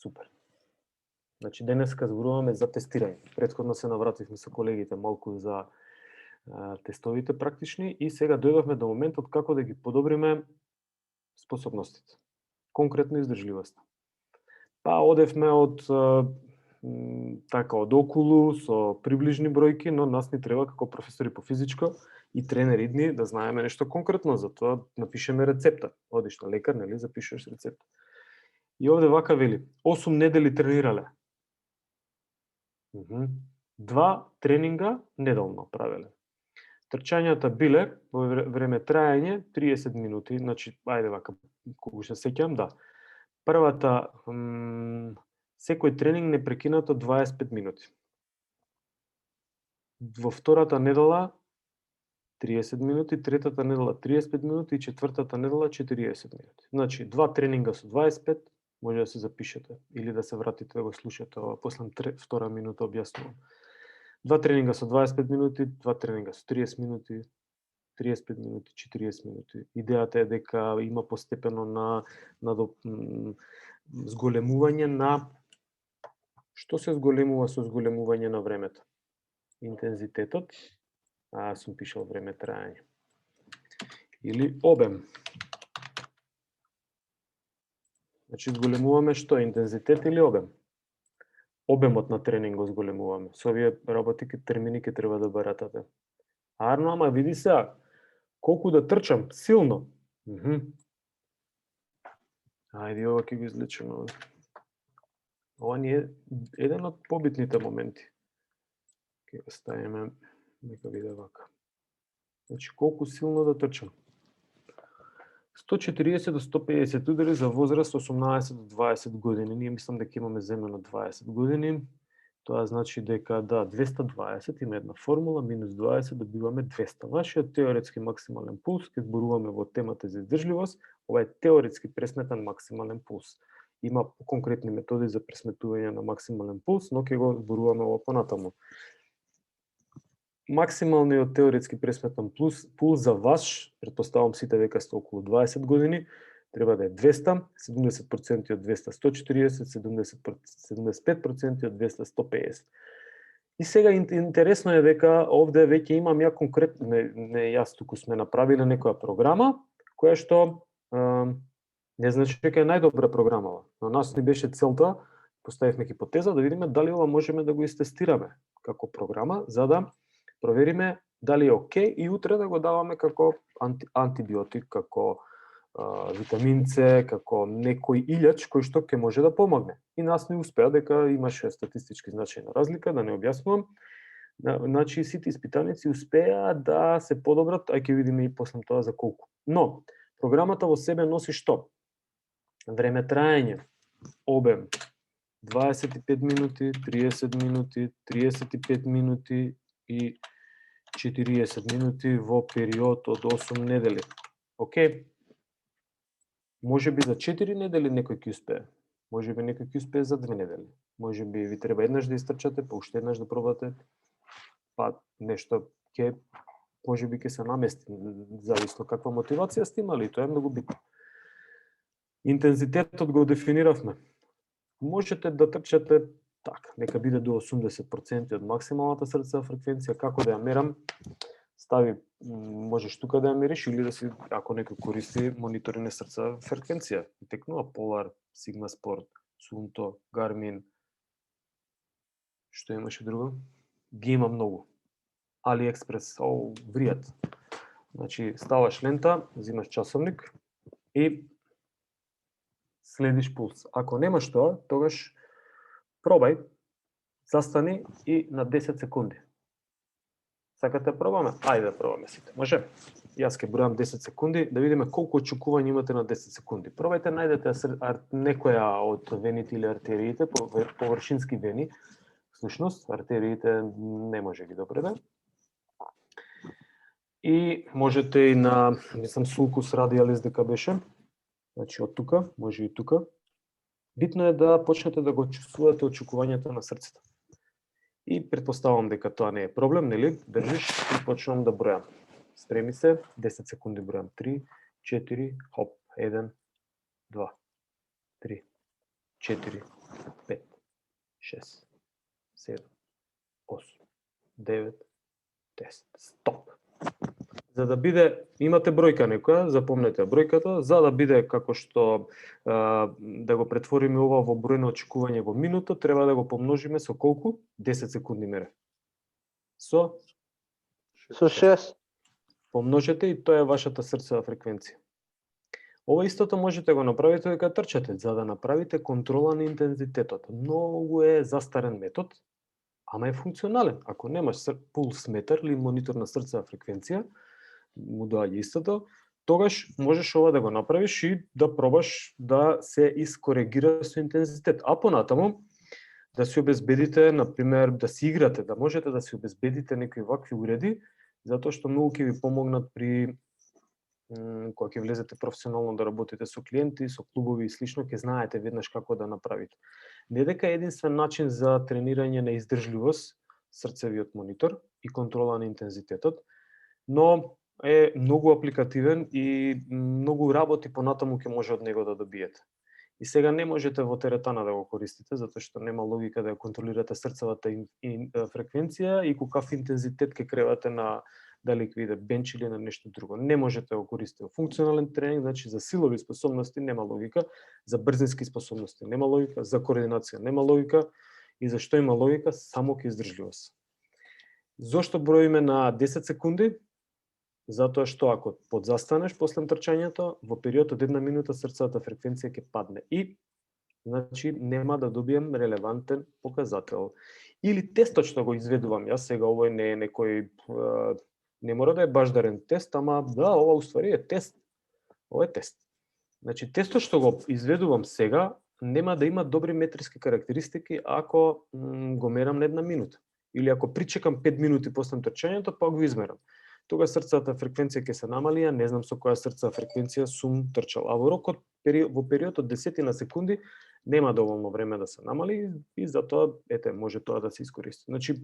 Супер. Значи денеска зборуваме за тестирање. Претходно се навративме со колегите малку за тестовите практични и сега дојдовме до моментот како да ги подобриме способностите. Конкретно издржливоста. Па одевме од од околу со приближни бројки, но нас ни треба како професори по физичко и тренери идни да знаеме нешто конкретно, затоа напишеме рецепта. Одиш на лекар, нели, запишуваш рецепта. И овде вака вели, 8 недели тренирале. 2 тренинга неделно правеле. Трчањата биле во време трајање 30 минути, значи, ајде вака, колку се сеќам, да. Првата, секој тренинг непрекинато 25 минути. Во втората недела 30 минути, третата недела 35 минути и четвртата недела 40 минути. Значи, 2 тренинга со 25, може да се запишете или да се вратите да го слушате после втора минута објаснувам. 2 тренинга со 25 минути, 2 тренинга со 30 минути, 35 минути, 40 минути. Идејата е дека има постепено на зголемување на што се зголемува со зголемување на времето. Интензитетот, сум пишал време трајање. Или обем. Значи зголемуваме што? Интензитет или обем? Обемот на тренинг го зголемуваме. Со овие работи термини ке треба да баратате. Арно, ама види се, колку да трчам, силно. Ајде, ова ќе го излечеме. Ова ни е еден од побитните моменти. Ке го ставиме, нека биде вака. Значи, колку силно да трчам. 140 до 150 удари за возраст 18 до 20 години. Ние мислам дека имаме земено 20 години. Тоа значи дека, да, 220, има една формула, минус 20, добиваме 200. Вашиот теоретски максимален пулс, ке зборуваме во темата за издржливост, ова е теоретски пресметан максимален пулс. Има конкретни методи за пресметување на максимален пулс, но ќе го зборуваме ова понатаму. Максималниот теоретски пресметан пулс за вас, претпоставам сите дека сте околу 20 години, треба да е 200, 70% од 200 140, 75% од 200 150. И сега интересно е дека овде веќе имам ја конкретно, не јас туку сме направиле некоја програма, која што не значи дека е најдобра програма. Но нас ни беше целта, поставивме хипотеза да видиме дали ова можеме да го истестираме како програма, за да провериме дали е окей и утре да го даваме како антибиотик, како витамин С, како некој илјач кој што ќе може да помогне. И нас не успеа дека имаше статистички значајна разлика, да не објаснувам. Значи сите испитаници успеа да се подобрат, а ќе видиме и после тоа за колку. Но програмата во себе носи што? Време трајање, обем 25 минути, 30 минути, 35 минути и 40 минути во период од 8 недели. Океј? Може би за 4 недели некој ќе успее. Може би некој ќе успее за 2 недели. Може би ви треба еднаш да истрчате, па уште еднаш да пробате. Па нешто ќе, може би ќе се намести, зависно каква мотивација сте имали, тоа е многу битно. Интензитетот го дефиниравме. Можете да трчате така, нека биде до 80% од максималната срцева фреквенција, како да ја мерам, стави, можеш тука да ја мериш или да си, ако некој користи монитори на срцева фреквенција, текнува Polar, Sigma Sport, Suunto, Garmin, што имаше друго? Ги има многу. AliExpress, вријат. Значи, ставаш лента, взимаш часовник и следиш пулс. Ако немаш тоа, тогаш пробај, застани и на 10 секунди. Сакате да пробаме? Ајде да пробаме сите. Може? Јас ќе бројам 10 секунди, да видиме колку очекување имате на 10 секунди. Пробајте, најдете некоја од вените или артериите, површински вени. Всушност, артериите не може ги добреде. И можете и на, мислам, сулкус радиалис дека беше. Значи, од тука, може и тука. Битно е да почнете да го чувствувате очекувањето на срцето. И претпоставам дека тоа не е проблем, нели? Држиш и почнам да бројам. Спреми се, 10 секунди бројам. 3, 4, хоп, 1, 2, 3, 4, 6, 7, 8, 9, 10. Стоп. За да биде, имате бројка некоја, запомнете бројката, за да биде како што да го претвориме ова во број на очекување во минута, треба да го помножиме со колку? 10 секунди мере. Со 6. помножете и тоа е вашата срцева фреквенција. Ова истото можете го направите кога трчате, за да направите контрола на интензитетот. Многу е застарен метод, ама е функционален. Ако немаш пулсметар или монитор на срцева фреквенција, му доаѓа истото, тогаш можеш ова да го направиш и да пробаш да се искоригира со интензитет. А понатаму, да си обезбедите, например, да си играте, да можете да си обезбедите некои вакви уреди, затоа што многу ќе ви помогнат при кога ќе влезете професионално да работите со клиенти, со клубови и слично, ќе знаете веднаш како да направите. Не дека е единствен начин за тренирање на издржливост, срцевиот монитор и контрола на интензитетот, но е многу апликативен и многу работи понатаму ќе може од него да добиете. И сега не можете во теретана да го користите, затоа што нема логика да ја контролирате срцевата фреквенција и каков интензитет ќе кревате на дали ќе биде бенч или на нешто друго. Не можете да го користите во функционален тренинг, значи за силови способности нема логика, за брзински способности нема логика, за координација нема логика и за што има логика само ке издржливост. Зошто броиме на 10 секунди? Затоа што ако подзастанеш после трчањето, во период од 1 минута срцевата фреквенција ќе падне и значи нема да добием релевантен показател. Или тестот што го изведувам јас сега, овој не е некој не мора да е баждарен тест, ама да, ова уствари е тест. Ова е тест. Значи, тестот што го изведувам сега нема да има добри метриски карактеристики ако го мерам на 1 минута. Или ако причекам 5 минути после трчањето, па го измерам. Тога срцевата фреквенција ќе се намали, ја не знам со која срцева фреквенција сум трчал. А во рокот, во период од 10 на секунди, нема доволно време да се намали и затоа, ете, може тоа да се искористи. Значи,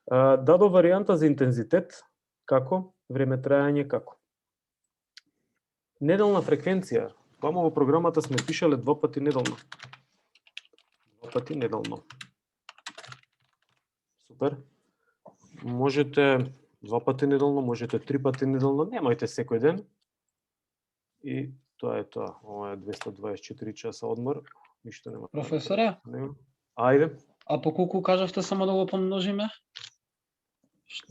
дадо варијанта за интензитет, како, време трајање, како. Неделна фреквенција, вамо во програмата сме пишале 2 пати неделно. 2 пати неделно. Супер. Можете 2 пати неделно, можете 3 пати неделно, немајте секој ден. И тоа е тоа. Ова е 224 часа одмор, ништо нема. Професоре? Ајде. А по колку кажавте само да го помножиме?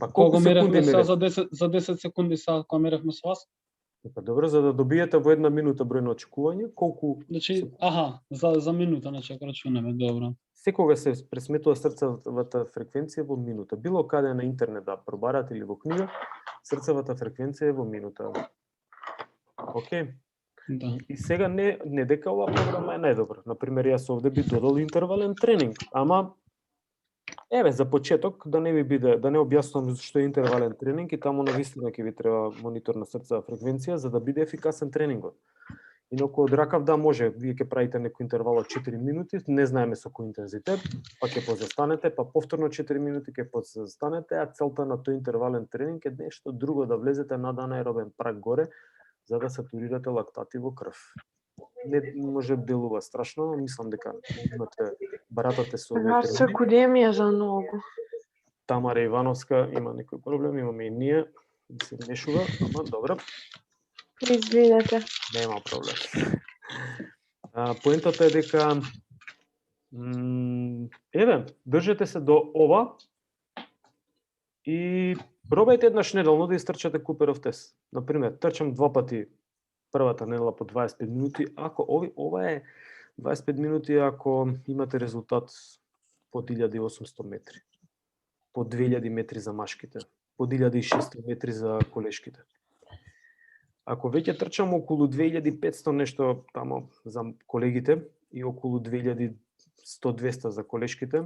Па Кога колку секунди меревме мере? за 10 секунди сега кога меревме со вас? Па добро, за да добиете во 1 минута број на очекување, колку Значи, за минута, значи ако рачунаме, добро. секога се пресметува срцевата фреквенција во минута. Било каде на интернет да пробарате или во книга, срцевата фреквенција е во минута. Океј? Да. И сега не дека оваа програма е најдобра. Например, јас овде би додал интервален тренинг, ама еве за почеток да не ви биде, да не објаснувам што е интервален тренинг и таму навистина ќе ви треба монитор на срцева фреквенција за да биде ефикасен тренингот. Инаку од ракав да може, вие ќе правите некој интервал од 4 минути, не знаеме со кој интензитет, па ќе позастанете, па повторно 4 минути ќе позастанете, а целта на тој интервален тренинг е нешто друго, да влезете над анаеробен праг горе, за да сатурирате лактати во крв. Не може делува страшно, мислам дека имате баратате со овие термини. Саркодемија за многу. Тамара Ивановска има некој проблем, имаме и ние, да се мешува, ама добро. Извинете. Нема проблем. Поентата е дека еве, држете се до ова и пробајте еднаш неделно да истрчате Куперов тест. Например, трчам 2 пати првата недела по 25 минути, ако ова е 25 минути ако имате резултат по 1800 метри, по 2000 метри за машките, по 1600 метри за колешките. Ако веќе трчам околу 2500 нешто тамо за колегите и околу 2100-200 за колешките,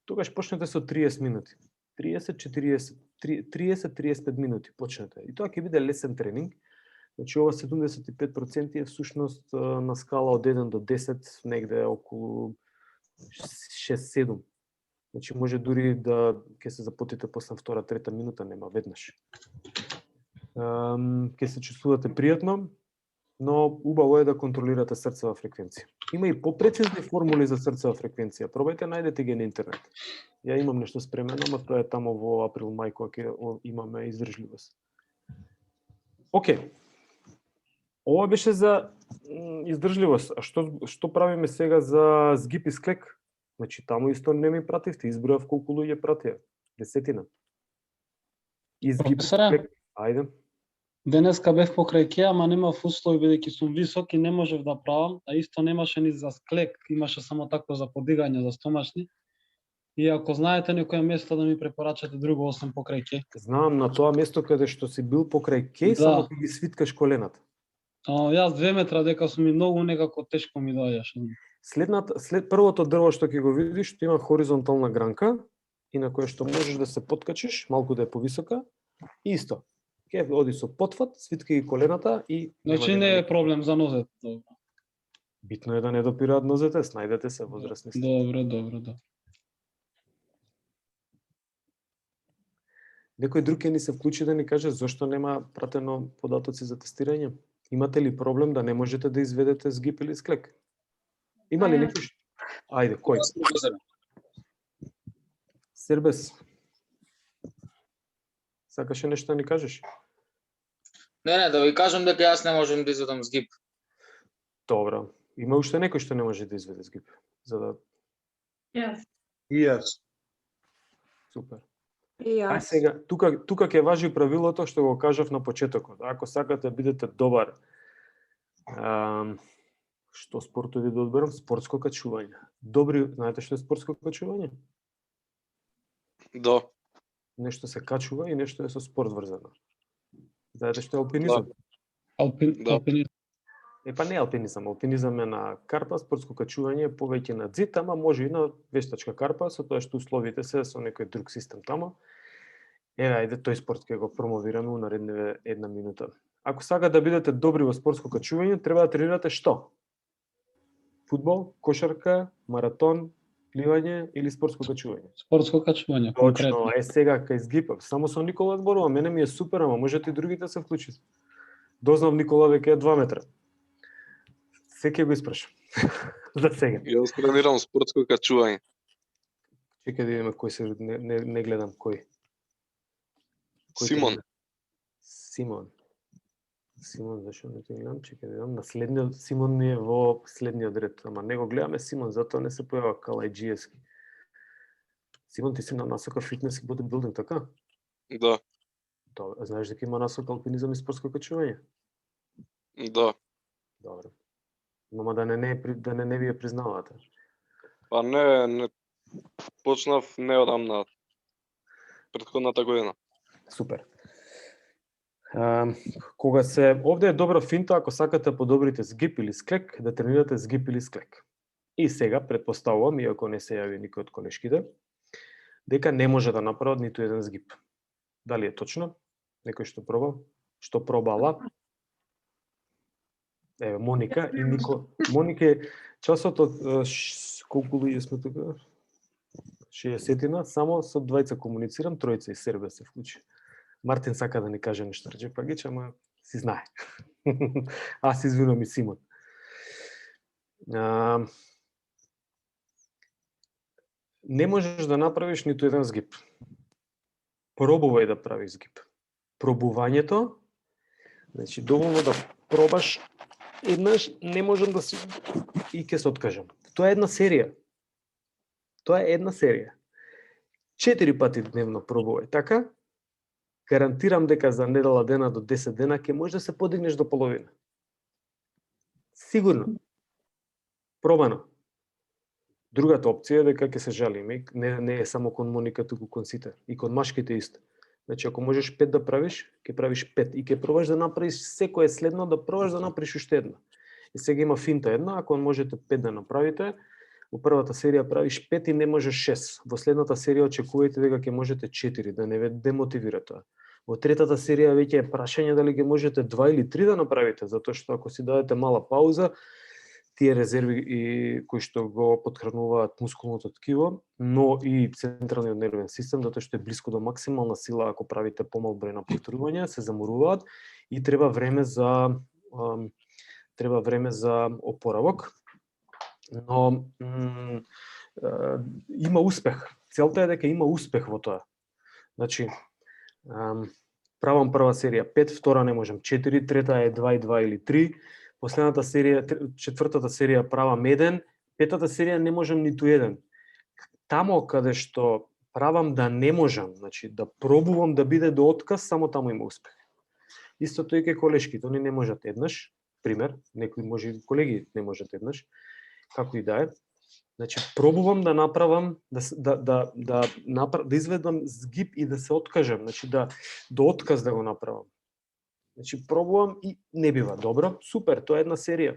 тогаш почнете со 30 минути. 30-35 минути почнете. И тоа ќе биде лесен тренинг. Значи ова 75% е всушност на скала од 1 до 10, негде околу 6-7. Значи може дури да ќе се запотите после втора, трета минута, нема веднаш. Ќе се чувствувате пријатно, но убаво е да контролирате срцева фреквенција. Има и попрецизни формули за срцева фреквенција. Пробајте, најдете ги на интернет. Ја имам нешто спремено, ама тоа е тамо во април, мај, кога ќе имаме издржливост. Океј. Ова беше за издржливост. А што правиме сега за згип и склек? Значи, таму исто не ми пративте, избројав колку луѓе пратија. 10. И згип и Професоре? склек. Ајде. Денеска бев покрај ке, ама немав услови бидејќи сум висок и не можев да правам, а исто немаше ни за склек, имаше само тако за подигање за стомашни. И ако знаете некое место да ми препорачате друго освен покрај ке. Знам на тоа место каде што си бил покрај кеј, Да. само ќе ги свиткаш колената. Јас 2 метра дека сум и многу некако тешко ми доаѓаше. След првото дрво што ќе го видиш, што има хоризонтална гранка и на која што можеш да се поткачиш, малку да е повисока, и исто. Ќе оди со потфат, свитка ги колената и Значи нема да не има е проблем за нозете. Добро, Битно е да не допираат нозете, снајдете се возрастни сте. добро. Некој друг ќе ни се вклучи да ни каже зошто нема пратено податоци за тестирање? Имате ли проблем да не можете да изведете згип или склек? Има ли некој? Ајде, кој? Сербес. Сакаше нешто да ни кажеш? Не, да ви кажам дека јас не можам да изведам згип. Добро. Има уште некој што не може да изведе згип? За да... И јас. Супер. И Ај јас. сега, тука ќе важи правилото што го кажав на почетокот. Ако сакате да бидете добар, што спортови да одберам? Спортско качување. Добри, знаете што е спортско качување? Да. Нешто се качува и нешто е со спорт врзано. Знаете што е алпинизам? Да. Алпинизм. Па не алпинизам, алпинизам е на карпа, спортско качување е повеќе на дзид, ама може и на вештачка карпа, со тоа што условите се со некој друг систем тамо. Ајде, тој спорт ќе го промовираме у наредниве 1 минута. Ако сакате да бидете добри во спортско качување, треба да тренирате што? Фудбал, кошарка, маратон, пливање или спортско качување? Спортско качување, Точно, конкретно. сега кај згипав. Само со Никола зборува, мене ми е супер, ама можете и другите се вклучите. Дознав Никола веќе е 2 метра. Секи го испрашам. За сега. Јас тренирам спортско качување. Чекај да видиме кој се не гледам кој. Кој Симон. тренира? Симон, зашо не те гледам? Чекај да видам. Наследниот Симон ми е во следниот ред, ама не го гледаме Симон, затоа не се појава Калајджиевски. Симон, ти си на насока фитнес и бодибилдинг, така? Да. Добро. Знаеш дека има насока алпинизам и спортско качување? Да. Добро. Мама да не ви ја признавате. Па не почнав неодамна претходната година. Супер. Кога се овде е добра финта ако сакате да подобрите згип или склек, да тренирате згип или склек. И сега претпоставувам, иако не се јави никој од колешките, дека не може да направат ниту еден згип. Дали е точно? Некој што проба? Што пробала? Еве Моника и Нико. Моника часот од колку луѓе сме тука? 60-тина, само со двајца комуницирам, тројца и Сербе се вклучи. Мартин сака да ни каже нешто, Раджепагич, ама си знае. Аз извинувам и Симон. Не можеш да направиш ниту еден згип. Пробувај да правиш згип. Пробувањето, значи доволно да пробаш еднаш, не можам да си и ќе се откажам. Тоа е една серија. 4 пати дневно пробувај, така? Гарантирам дека за недела дена до 10 дена ќе можеш да се подигнеш до половина. Сигурно. Пробано. Другата опција е дека ќе се жалиме, не е само кон Моника, туку кон сите, и кон машките исто. Значи, ако можеш 5 да правиш, ќе правиш 5 и ќе пробаш да направиш секое следно, да пробаш да направиш уште едно. И сега има финта една, ако можете 5 да направите, во првата серија правиш 5 и не можеш 6. Во следната серија очекувајте дека ќе можете 4, да не ве демотивира тоа. Во третата серија веќе е прашање дали ќе можете 2 или 3 да направите, затоа што ако си дадете мала пауза, тие резерви кои што го подхрануваат мускулното ткиво, но и централниот нервен систем, затоа што е блиско до максимална сила ако правите помал број на повторувања, се заморуваат и треба време за опоравок. Но има успех. Целта е дека има успех во тоа. Значи, правам прва серија 5, втора не можам 4, трета е 2 и 2 или 3, последната серија, четвртата серија правам 1, петата серија не можам ниту еден. Тамо каде што правам да не можам, значи да пробувам да биде до отказ, само таму има успех. Истото и кај колешките, они не можат еднаш, пример, некои може и колеги не можат еднаш, како и да е. Значи пробувам да направам да изведам згиб и да се откажам, значи до отказ да го направам. Значи пробувам и не бива. Добро, супер, тоа е една серија.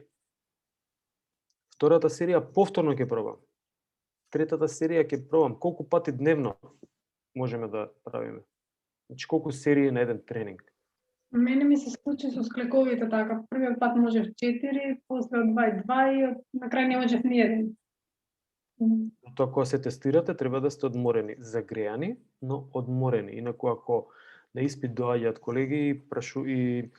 Втората серија повторно ќе пробам. Третата серија ќе пробам. Колку пати дневно можеме да правиме? Значи колку серии на еден тренинг? Мене ми се случи со склековите така. Првиот пат можев 4, после од 2 и 2 и на крај не можев ни еден. Тоа кога се тестирате, треба да сте одморени, загреани, но одморени. Инаку ако на испит доаѓаат колеги и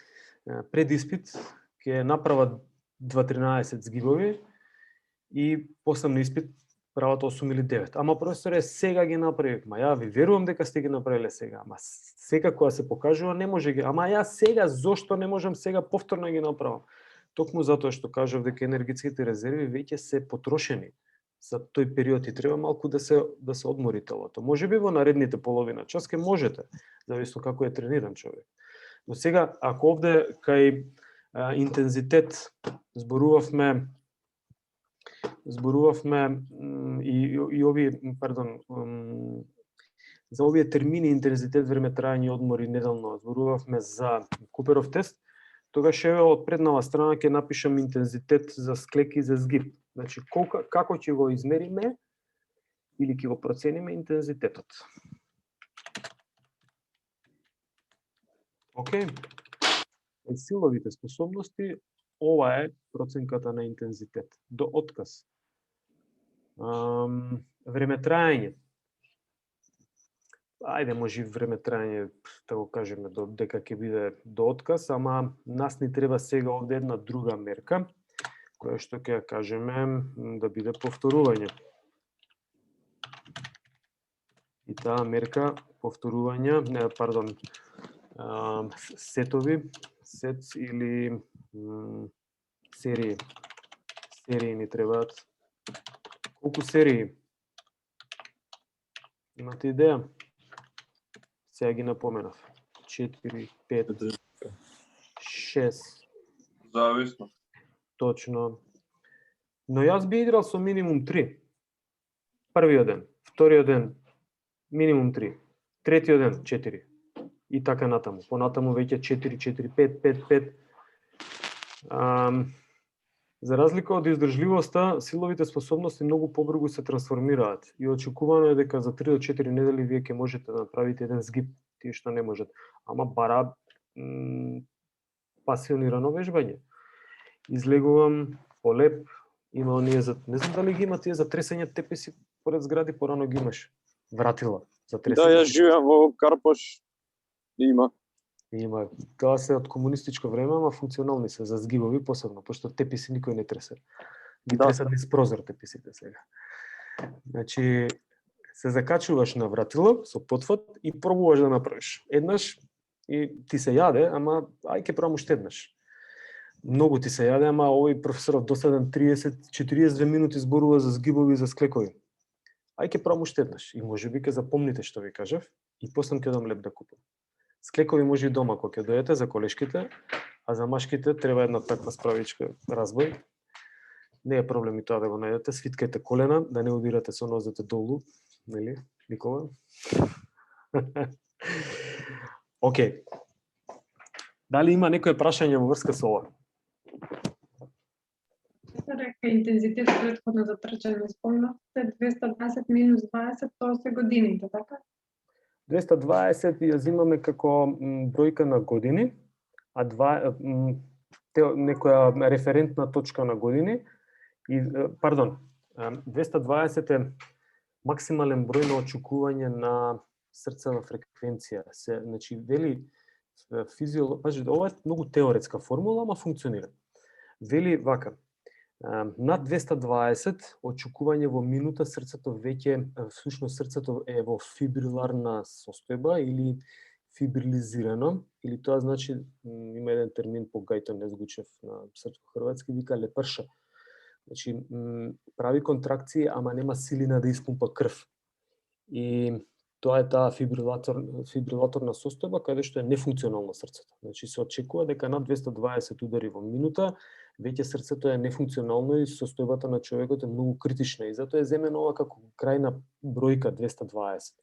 пред испит ќе направат 2-13 згибови и после на испит прават 8 или 9. Ама професоре, сега ги направив. Ма ја ви верувам дека сте ги направиле сега. Ама сега кога се покажува не може ги. Ама ја сега зошто не можам сега повторно ги направам? Токму затоа што кажав дека енергетските резерви веќе се потрошени за тој период и треба малку да се одмори телото. Можеби во наредните половина час ке можете, зависно како е трениран човек. Но сега, ако овде кај интензитет зборувавме и овие, за овие термини интензитет, време траење, одмор и неделно, зборувавме за Куперов тест, тогаш еве од преднава страна ќе напишам интензитет за склек и за згиб. Значи, како ќе го измериме или ќе го процениме интензитетот. Океј. Силовите способности, ова е проценката на интензитет. До отказ. Време траење. Ајде, може време траење, да го кажеме, дека ќе биде до отказ, ама нас ни треба сега овде една друга мерка, која што ќе ја кажеме да биде повторување. И таа мерка повторување, сет или серии. Серии ни требаат. Колку серии? Имате идеја? Сега ги напоменав. 4, 5, 6. Зависно. Точно. Но јас би играл со минимум 3. Првиот ден, вториот ден, минимум 3. Третиот ден, 4. И така натаму. Понатаму веќе 4, 4, 5, 5, 5. За разлика од издржливоста, силовите способности многу побрзо се трансформираат и очекувано е дека за 3 до 4 недели вие ќе можете да направите еден згиб, тие што не можат. Ама бара пасионирано вежбање. Излегувам полеп, има оние за, не знам дали ги има тие за тресење теписи поред згради, порано ги имаш. Вратила за тресење. Да, јас живеам во Карпош. Има. Има. Тоа се од комунистичко време, ама функционални се за згибови посебно, пошто теписи никој не тресе. Ги тресат низ прозор теписите сега. Значи, се закачуваш на вратило со потфат и пробуваш да направиш. Еднаш и ти се јаде, ама ај ке пробам уште еднаш. Многу ти се јаде, ама овој професорот досаден 30-42 минути зборува за згибови и за склекови. Ај ке пробам уште еднаш. И можеби ке запомните што ви кажав и после ќе дам леп да купам. Склекови може и дома кога ќе дојдете за колешките, а за машките треба една таква справичка разбој. Не е проблем и тоа да го најдете, свиткајте колена, да не удирате со нозете долу, нели, никога. Океј. Дали има некој прашање во врска со ова? Река интензитет претходно за трчање спомнавте 220 минус 20, тоа се годините, така? 220 ја земаме како бројка на години, а некоја референтна точка на години. 220 е максимален број на очекување на срцева фреквенција. Значи, вели ова е многу теоретска формула, ама функционира. Вели вака, Над 220 очекување во минута срцето веќе, всушност срцето е во фибриларна состојба или фибрилизирано, или тоа значи, има еден термин по гајто, не звучев на српско-хрватски, вика лепрша. Значи, прави контракции, ама нема силина да испумпа крв. И тоа е таа фибрилаторна состојба каде што е нефункционално срцето. Значи се очекува дека над 220 удари во минута веќе срцето е нефункционално и состојбата на човекот е многу критична и затоа е земено ова како крајна бројка 220.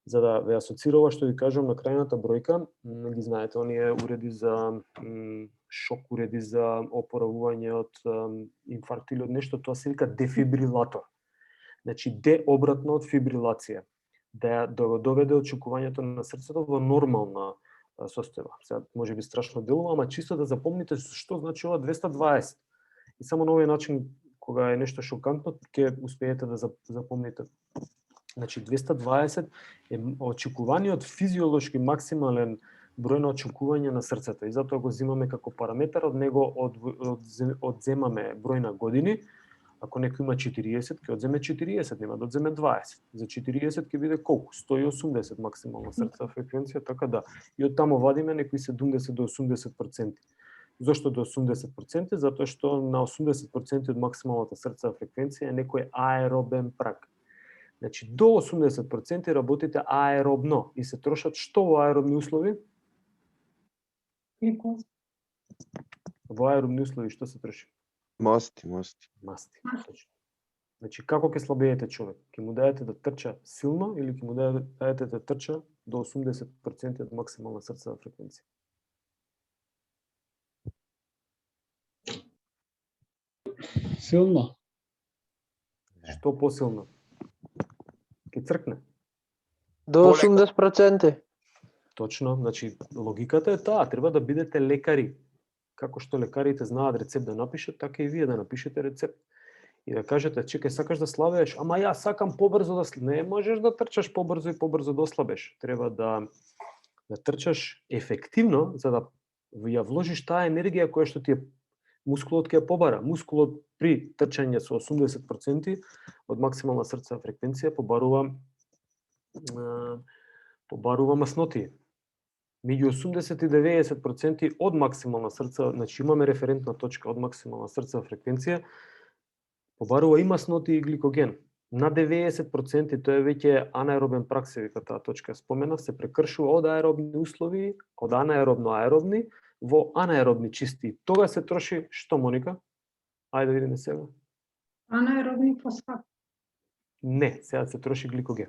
За да ве асоцирува што ви кажам на крајната бројка, ги знаете оние уреди за шок уреди за опоравување од инфаркт или од нешто, тоа се вика дефибрилатор. Значи деобратно од фибрилација, да го доведе очекувањето на срцето во нормална состојба. Сега може би страшно делува, ама чисто да запомните што значи ова 220. И само на овој начин, кога е нешто шокантно, ќе успеете да запомните. Значи 220 е очекуваниот физиолошки максимален број на очекување на срцето и затоа го земаме како параметар, од него одземаме број на години. Ако некој има 40, ќе одземе 40, нема да одземе 20. За 40 ќе биде колку? 180 максимална срцова фреквенција, така да. И од таму вадиме некои 70 до 80%. Зошто до 80%? Затоа што на 80% од максималната срцова фреквенција е некој аеробен праг. Значи, до 80% работите аеробно и се трошат што во аеробни услови? Гликоза. Во аеробни услови што се троши? Масти. Масти. Значи, како ќе слабеете човек? Ќе му дадете да трча силно или ќе му дадете да трча до 80% од максимална срцова фреквенција? Силно. Што посилно? Ќе цркне. До 80%. Точно, значи логиката е таа, треба да бидете лекари. Како што лекарите знаат рецепт да напишат, така и вие да напишете рецепт. И да кажете, чекај, сакаш да слабееш, ама ја сакам побрзо да слабееш. Не можеш да трчаш побрзо и побрзо да ослабеш. Треба да трчаш ефективно, за да ја вложиш таа енергија која што ти е мускулот ќе ја побара. Мускулот при трчање со 80% од максимална срцова фреквенција побарува масноти. Меѓу 80 и 90% од максимална срцова, значи имаме референтна точка од максимална срцова фреквенција, побарува и масноти и гликоген. На 90% тоа е веќе анаеробен праг, се вика таа точка. Споменав, се прекршува од аеробни услови, од анаеробно-аеробни во анаеробни чисти. Тога се троши што, Моника? Ајде да видиме сега. Анаеробни фосфат. Не, сега се троши гликоген.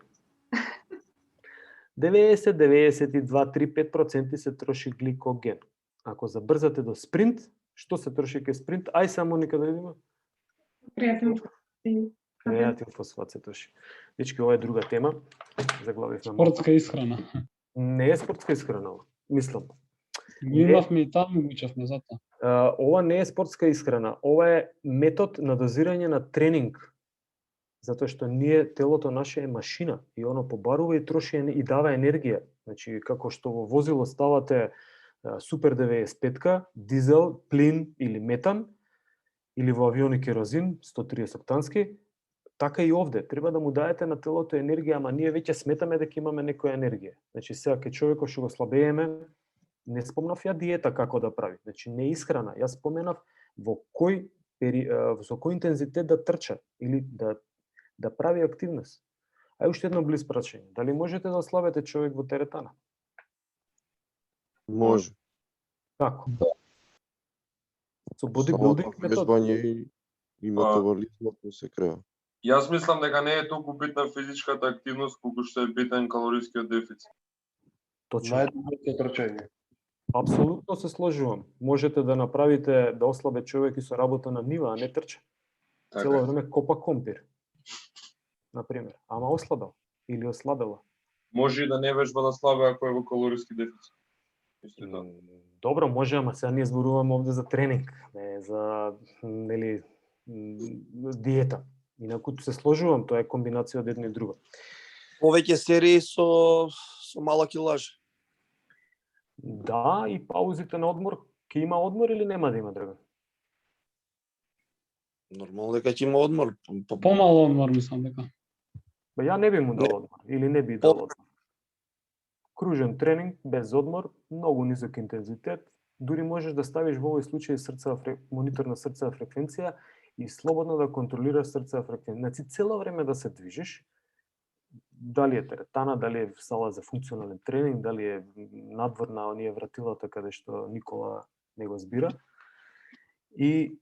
90, 92, 3-5% се троши гликоген. Ако забрзате до спринт, што се троши ке спринт? Ај сега, Моника, да видиме. Креатин. Креатин фосфат се троши. Дечки, ова е друга тема. Заглавивме малку. Спортска исхрана. Не е спортска исхрана, мислам. Имавме и таму го учевме затоа. Ова не е спортска исхрана, ова е метод на дозирање на тренинг. Затоа што телото наше е машина и оно побарува и троши и дава енергија. Значи, како што во возило ставате Супер 95-ка, дизел, плин или метан, или во авиони керозин, 130 октански, така и овде. Треба да му даете на телото енергија, ама ние веќе сметаме дека имаме некоја енергија. Значи, сега ке човекот што го слабееме, не спомнав ја диета како да прави. Значи, не исхрана. Јас споменав со кој интензитет да трча или да прави активност. Ај уште едно близ прашање. Дали можете да ослабете човек во теретана? Може. Како? Со Само бодибилдинг метод? вежбање и метаболизмот му се крева. Јас мислам дека не е толку битна физичката активност колку што е битен калорискиот дефицит. Точно. Најдоброто трчање. Апсолутно се сложувам. Можете да направите да ослабе човек и со работа на нива, а не трча. Цело време копа компир. Например, ама ослабел или ослабела. Може и да не вежба да слабе ако е во калориски дефицит. Добро, може, ама сега ние зборуваме овде за тренинг, не за диета. Инаку се сложувам, тоа е комбинација од едно и друго. Повеќе серии со мала килаж. Да, и паузите на одмор. Ќе има одмор или нема да има, Драган? Нормално дека ќе има одмор. Помало одмор мислам дека. Ба ја не би му дал одмор, или не би дал одмор. Кружен тренинг без одмор, многу низок интензитет, дури можеш да ставиш во овој случај монитор на срцева фреквенција и слободно да контролираш срцева фреквенција. Значи цело време да се движиш, дали е теретана, дали е сала за функционален тренинг, дали е надвор на оние вратилата каде што Никола не го збира. И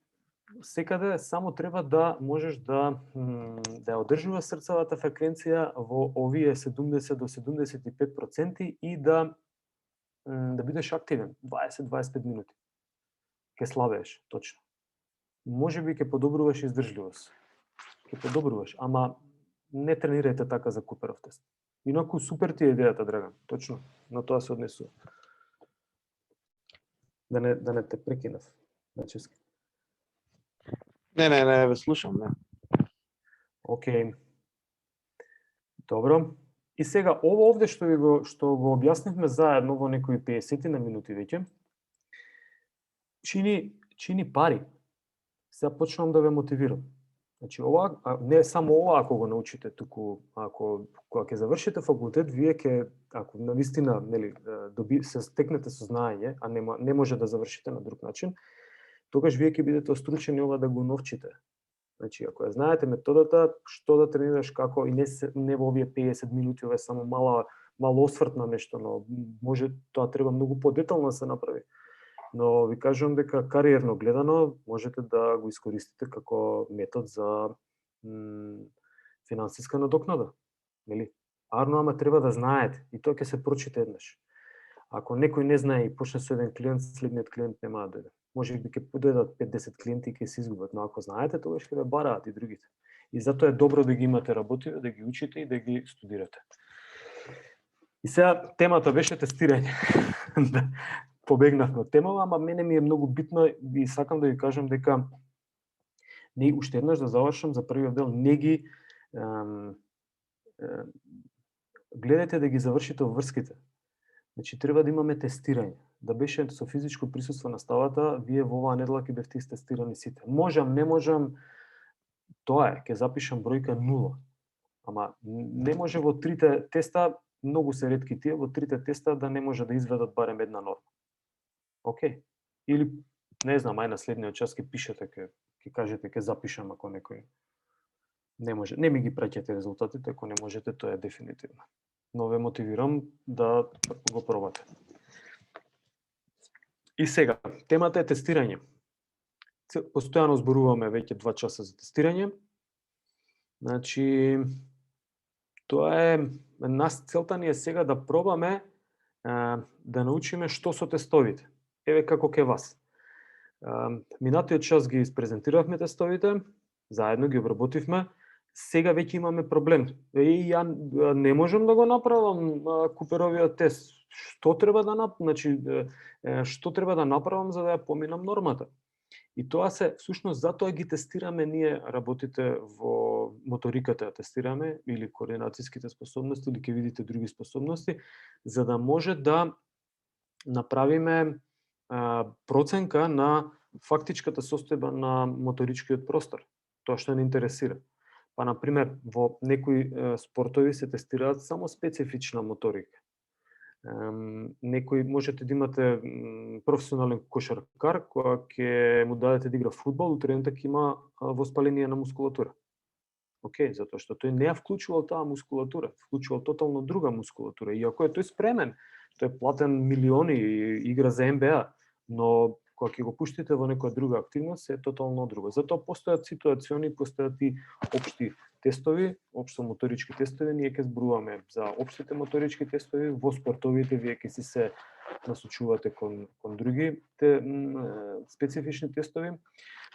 секаде само треба да можеш да ја одржуваш срцевата фреквенција во овие 70 до 75% и да бидеш активен 20-25 минути. Ке слабееш, точно. Можеби ќе подобруваш издржливост. Ќе подобруваш, ама не тренирајте така за Куперов тест. Инаку супер ти е идејата, Драган. Точно, на тоа се однесува. Да не те прекинав. Начески. Не, ве слушам, не. Океј. Добро. И сега ово овде што го објаснивме заедно во некои 50 на минути веќе, чини пари. Сега почнам да ве мотивирам. Значи ова, не само ова ако го научите, туку кога ќе завршите факултет, вие ќе, ако навистина, нели, се стекнете со знаење, а не може да завршите на друг начин, тогаш вие ќе бидете остручени ова да го научите. Значи, ако ја знаете методата, што да тренираш, како, и не во овие 50 минути, ова е само мало осврт на нешто, но може тоа треба многу подетално да се направи. Но ви кажувам дека кариерно гледано можете да го искористите како метод за финансиска надокнада. Нели? Ама треба да знаете и тоа ќе се прочита еднаш. Ако некој не знае и почне со еден клиент, следниот клиент нема да дојде. Може би ќе подојдат 5-10 клиенти и ќе се изгубат, но ако знаете, тогаш ќе ве бараат и другите. И затоа е добро да ги имате работиви, да ги учите и да ги студирате. И сега темата беше тестирање. Побегнавме од темава, ама мене ми е многу битно и сакам да ви кажам дека не уште еднаш да завршам за првиот дел, не ги гледате да ги завршите врските. Значи треба да имаме тестирање. Да беше со физичко присуство на ставата, вие во оваа недела ќе бевте истестирани сите. Можам, не можам, тоа е, ќе запишам бројка 0. Ама не може во трите теста, многу се ретки тие, во трите теста да не може да изведат барем една норма. Океј. Или, не знам, ај на следниот час ќе пишете, ќе кажете, ќе запишам ако некој не може. Не ми ги праќате резултатите, ако не можете, тоа е дефинитивно. Но ве мотивирам да го пробате. И сега, темата е тестирање. Постојано зборуваме веќе 2 часа за тестирање. Значи, тоа е, целта ни е сега да пробаме да научиме што со тестовите. Еве како ке вас. Минатиот час ги испрезентиравме тестовите, заедно ги обработивме. Сега веќе имаме проблем. Ја не можам да го направам Куперовиот тест. Што треба да направам за да ја поминам нормата? И тоа се, всушност, затоа ги тестираме ние работите во моториката, тестираме или координацијските способности, или ќе видите други способности, за да може да направиме проценка на фактичката состојба на моторичкиот простор, тоа што не интересира. Па, например, во некои спортови се тестираат само специфична моторика. Некои можете да имате професионален кошаркар која ќе му дадете да игра фудбал, утредента ќе има воспаление на мускулатура. Океј, затоа што тој не ја вклучувал таа мускулатура, вклучувал тотално друга мускулатура. И ако е тој спремен, тој е платен милиони и игра за НБА, но кога ќе го пуштите во некоја друга активност, е тотално друго. Затоа постојат ситуациони, постојат и општи тестови, општо моторички тестови, ние ќе зборуваме за општите моторички тестови, во спортовите вие ќе си се насочувате кон други специфични тестови,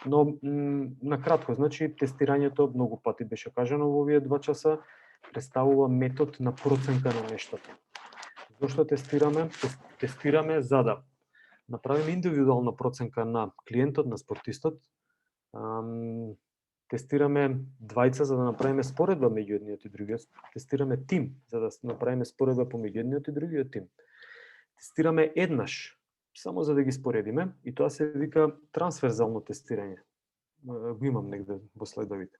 но на кратко, значи тестирањето многу пати беше кажано во овие 2 часа, представува метод на проценка на нештото. Зошто тестираме? Тестираме за да направиме индивидуална проценка на клиентот, на спортистот. Тестираме двајца за да направиме споредба меѓу едниот и другиот. Тестираме тим за да направиме споредба помеѓу едниот и другиот тим. Тестираме еднаш, само за да ги споредиме, и тоа се вика трансверзално тестирање. го имам негде во слайдовите.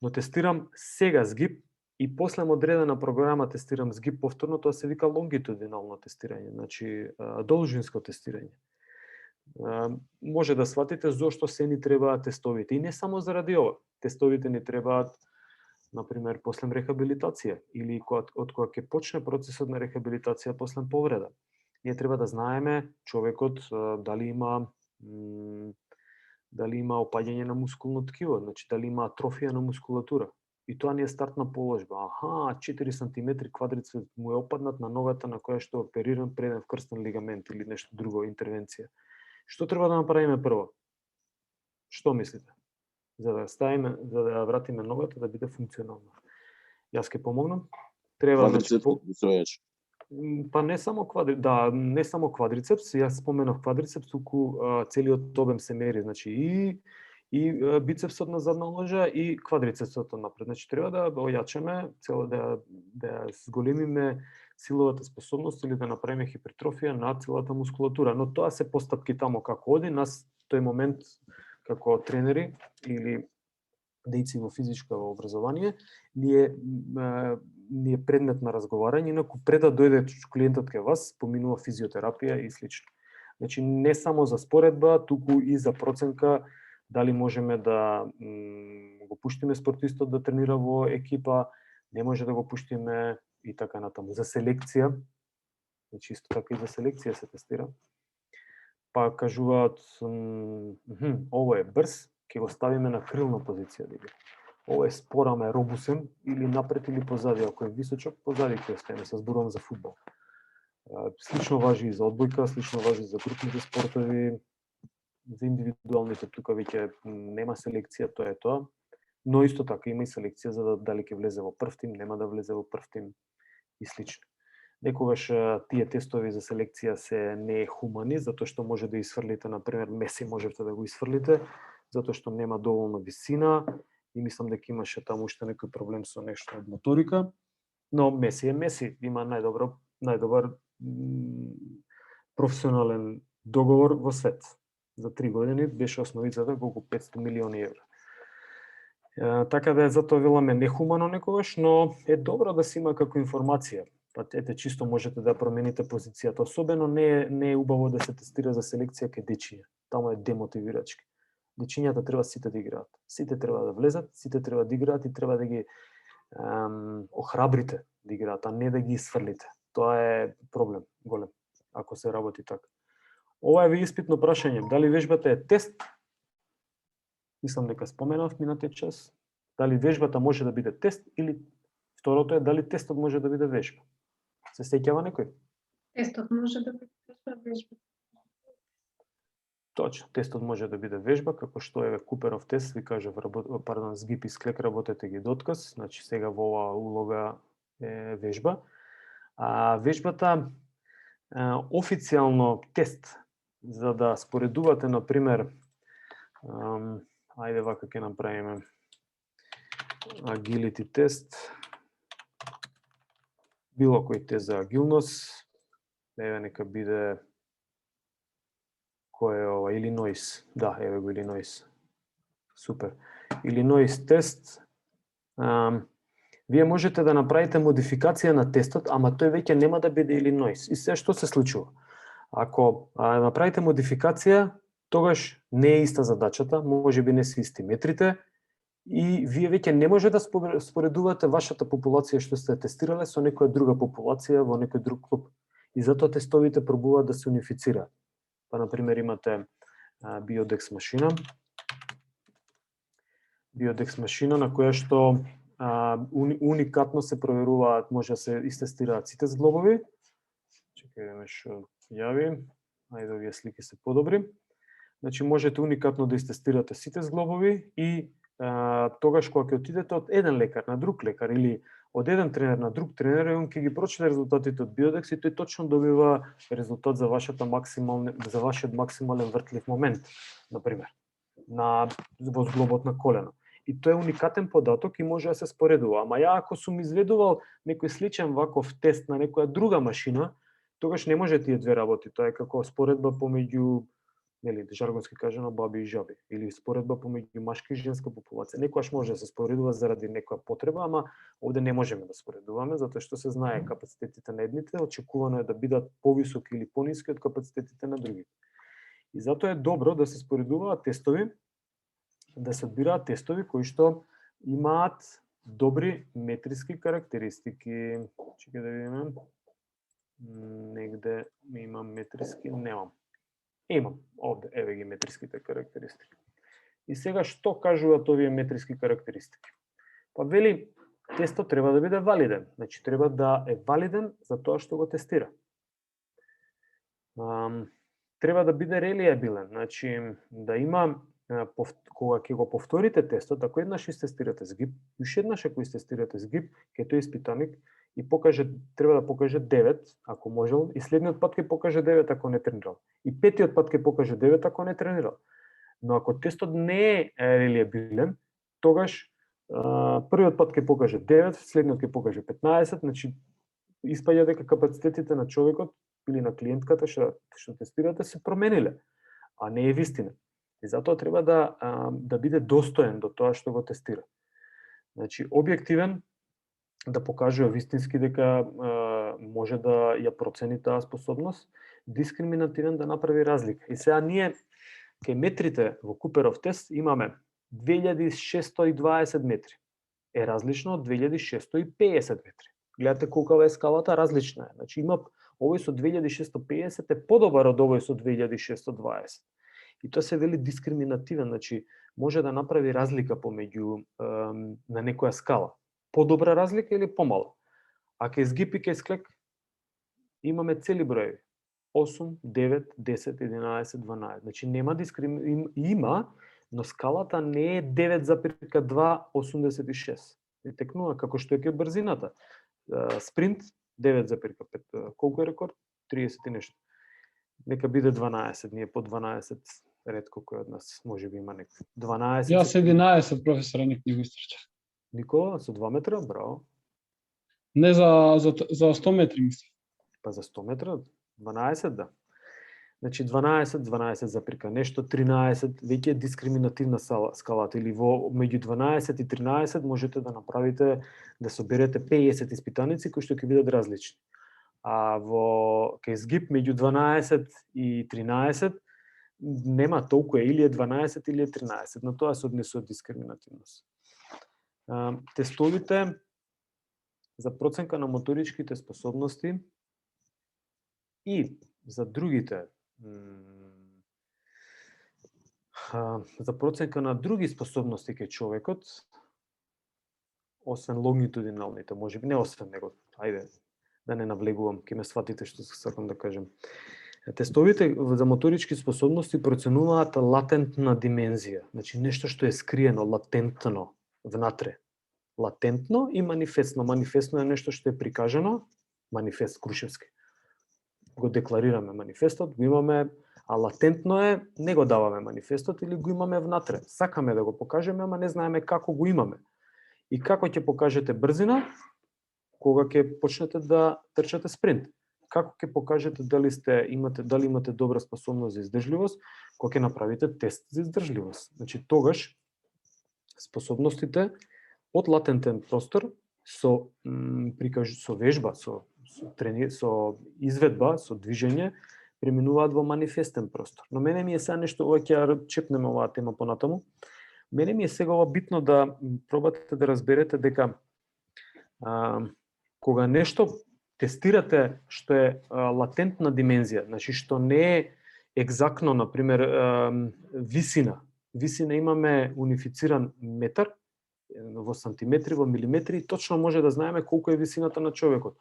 Но тестирам сега згиб и после одредена програма тестирам згиб повторно, тоа се вика лонгитудинално тестирање, значи должинско тестирање. Може да сватите зошто се ни требаат тестовите. И не само заради ова. Тестовите ни требаат, например, после рехабилитација или од кога ќе почне процесот на рехабилитација после повреда. Ние треба да знаеме човекот дали има опаѓање на мускулно ткиво, значи дали има атрофија на мускулатура. И тоа ни е стартна положба. 4 см квадрицепс му е опаднат на ногата на која што е опериран преден вкрстен лигамент или нешто друго, интервенција. Што треба да направиме прво? Што мислите? За да ја вратиме ногата да биде функционална. Јас ќе помогнам. Треба па не само не само квадрицепс, јас споменав квадрицепс, туку целиот обем се мери, значи и бицепсот на задна ложа и квадрицепсот напред. Значи треба да ојачаме, да зголемиме силовата способност или да направиме хипертрофија на целата мускулатура, но тоа се постапки тамо како оди. Нас тој момент како тренери или дејци во физичко образование ни е предмет на разговарање, инаку пред да дојде клиентот кај вас, поминува физиотерапија и слично. Значи не само за споредба, туку и за проценка дали можеме да го пуштиме спортистот да тренира во екипа, не може да го пуштиме и така натаму. За селекција, значи исто така и за селекција се тестира. Па кажуваат, ово е брз, ќе го ставиме на крилна позиција да игра. Ово е спор, ама е робусен, или напред или позади. Ако е височок, позади ќе остане, се зборувам за фудбал. Слично важи и за одбојка, слично важи за групните спортови, за индивидуалните тука веќе нема селекција, тоа е тоа. Но исто така има и селекција за дали ќе влезе во прв тим, нема да влезе во прв тим и слично. Некогаш тие тестови за селекција се нехумани, затоа што може да изфрлите, например, Меси можете да го изфрлите, затоа што нема доволно висина и мислам дека имаше таму уште некој проблем со нешто од моторика, но Меси е Меси, има најдобар професионален договор во свет. За 3 години беше основицата колку 500 милиони евра. Така да затоа веламе нехумано некогаш, но е добро да се има како информација. Па ете, чисто можете да промените позицијата. Особено не е убаво да се тестира за селекција кај дечиња. Таму е демотивирачки. Дечињата треба сите да играат. Сите треба да влезат, сите треба да играат и треба да ги охрабрите да играат, а не да ги исфрлите. Тоа е проблем голем, ако се работи така. Ова е ви испитно прашање. Дали вежбата е тест? Мислам дека споменав минатиот час. Дали вежбата може да биде тест или второто е дали тестот може да биде вежба? Се сеќава некој? Тестот може да биде вежба. Точно, тестот може да биде вежба, како што е Куперов тест, ви кажав, згиб и склек работете ги до отказ, значи сега во оваа улога е вежба. А вежбата официјално тест за да споредувате, например, ајде вака ќе направиме agility тест, било кој тест за агилност, еве нека биде кој е ова, Илинойс, да, еве го Илинойс, супер. Илинойс тест, вие можете да направите модификација на тестот, ама тој веќе нема да биде Илинойс. И се што се случува? Ако направите модификација, тогаш не е иста задачата, можеби не се исти метрите, и вие веќе не може да споредувате вашата популација што сте тестирале со некоја друга популација во некој друг клуб. И затоа тестовите пробуваат да се унифицираат. Па, например, имате Biodex машина. Biodex машина на која што уникатно се проверуваат, може да се истестираат сите зглобови. Чекајме што јави. Ајде, овие слики се подобри. Значи, можете уникатно да истестирате сите зглобови и тогаш кога ќе отидете од еден лекар на друг лекар или од еден тренер на друг тренер, он ќе ги прочита резултатите од Biodex и тој точно добива резултат за вашиот максимален вртлив момент, например, во зглобот на колено. И тоа е уникатен податок и може да се споредува. Ама ја ако сум изведувал некој сличен ваков тест на некоја друга машина, тогаш не може тие две работи. Тоа е како споредба помеѓу нели жаргонски кажано баби и жаби, или споредба помеѓу машка и женска популација. Некогаш може да се споредува заради некоја потреба, ама овде не можеме да споредуваме затоа што се знае капацитетите на едните, очекувано е да бидат повисоки или пониски од капацитетите на другите. И затоа е добро да се споредуваат тестови, да се одбираат тестови кои што имаат добри метриски карактеристики. Чекај да видиме. Негде имам метриски, немам. Имам овде, еве ги метриските карактеристики. И сега што кажуваат овие метриски карактеристики? Па вели, тестот треба да биде валиден. Значи треба да е валиден за тоа што го тестира. Треба да биде релиабилен, значи да има кога ќе го повторите тестот, ако еднаш истестирате згиб, уште еднаш ако истестирате згиб, ќе тој испитаник и покаже, треба да покаже 9, ако можел, и следниот пат ќе покаже 9 ако не тренирал. И петиот пат ќе покаже 9 ако не тренирал. Но ако тестот не е релиабилен, тогаш првиот пат ќе покаже 9, следниот ќе покаже 15, значи испаѓа дека капацитетите на човекот или на клиентката што тестирате се промениле, а не е вистина. И затоа треба да биде достоен до тоа што го тестира. Значи, објективен, да покажува вистински дека може да ја процени таа способност, дискриминативен да направи разлика. И сега ние кај метрите во Куперов тест имаме 2620 метри. Е различно од 2650 метри. Гледате колкава е скалата, различна е. Значи има овој со 2650 е подобар од овој со 2620. И тоа се вели дискриминативен, значи може да направи разлика помеѓу на некоја скала. Подобра разлика или помала. А кај згиб и кај склек имаме цели броеви. 8, 9, 10, 11, 12. Значи нема има, но скалата не е 9,286. И текнува како што е кај брзината. Спринт 9,5. Колку е рекорд? 30 и нешто. Нека биде 12, ние по 12 ретко кој од нас може би има некој. 12. Јас 11 професора ник не го истрчав. Никола со 2 метра, браво. Не за 100 метри мислам. Па за 100 метра 12 да. Значи 12 заприка нешто, 13 веќе е дискриминативна скалата или во меѓу 12 и 13 можете да направите да соберете 50 испитаници кои што ќе бидат различни. А во кај згиб меѓу 12 и 13 нема толку е или е 12 или е 13, на тоа се однесува дискриминативност. Тестовите за проценка на моторичките способности и за другите за проценка на други способности кај човекот, освен лонгитудиналните, можеби не освен него, ајде да не навлегувам, ќе ме сватите што сакам да кажем. Тестовите за моторички способности проценуваат латентна димензија, значи нешто што е скриено, латентно внатре. Латентно и манифестно. Манифестно е нешто што е прикажано, манифест Крушевски. Го декларираме манифестот, го имаме, а латентно е, не го даваме манифестот или го имаме внатре. Сакаме да го покажеме, ама не знаеме како го имаме. И како ќе покажете брзина, кога ќе почнете да трчате спринт. Како ќе покажете дали имате добра способност за издржливост, кога ќе направите тест за издржливост. Значи тогаш способностите од латентен простор со вежба, со изведба, со движење, преминуваат во манифестен простор. Но мене ми е сега нешто, ова ќе чепнеме оваа тема понатаму, мене ми е сега ова битно да пробате да разберете дека кога нешто тестирате што е латентна димензија, значи што не е екзактно, например, висина. Висина имаме унифициран метар, во сантиметри, во милиметри, и точно може да знаеме колку е висината на човекот,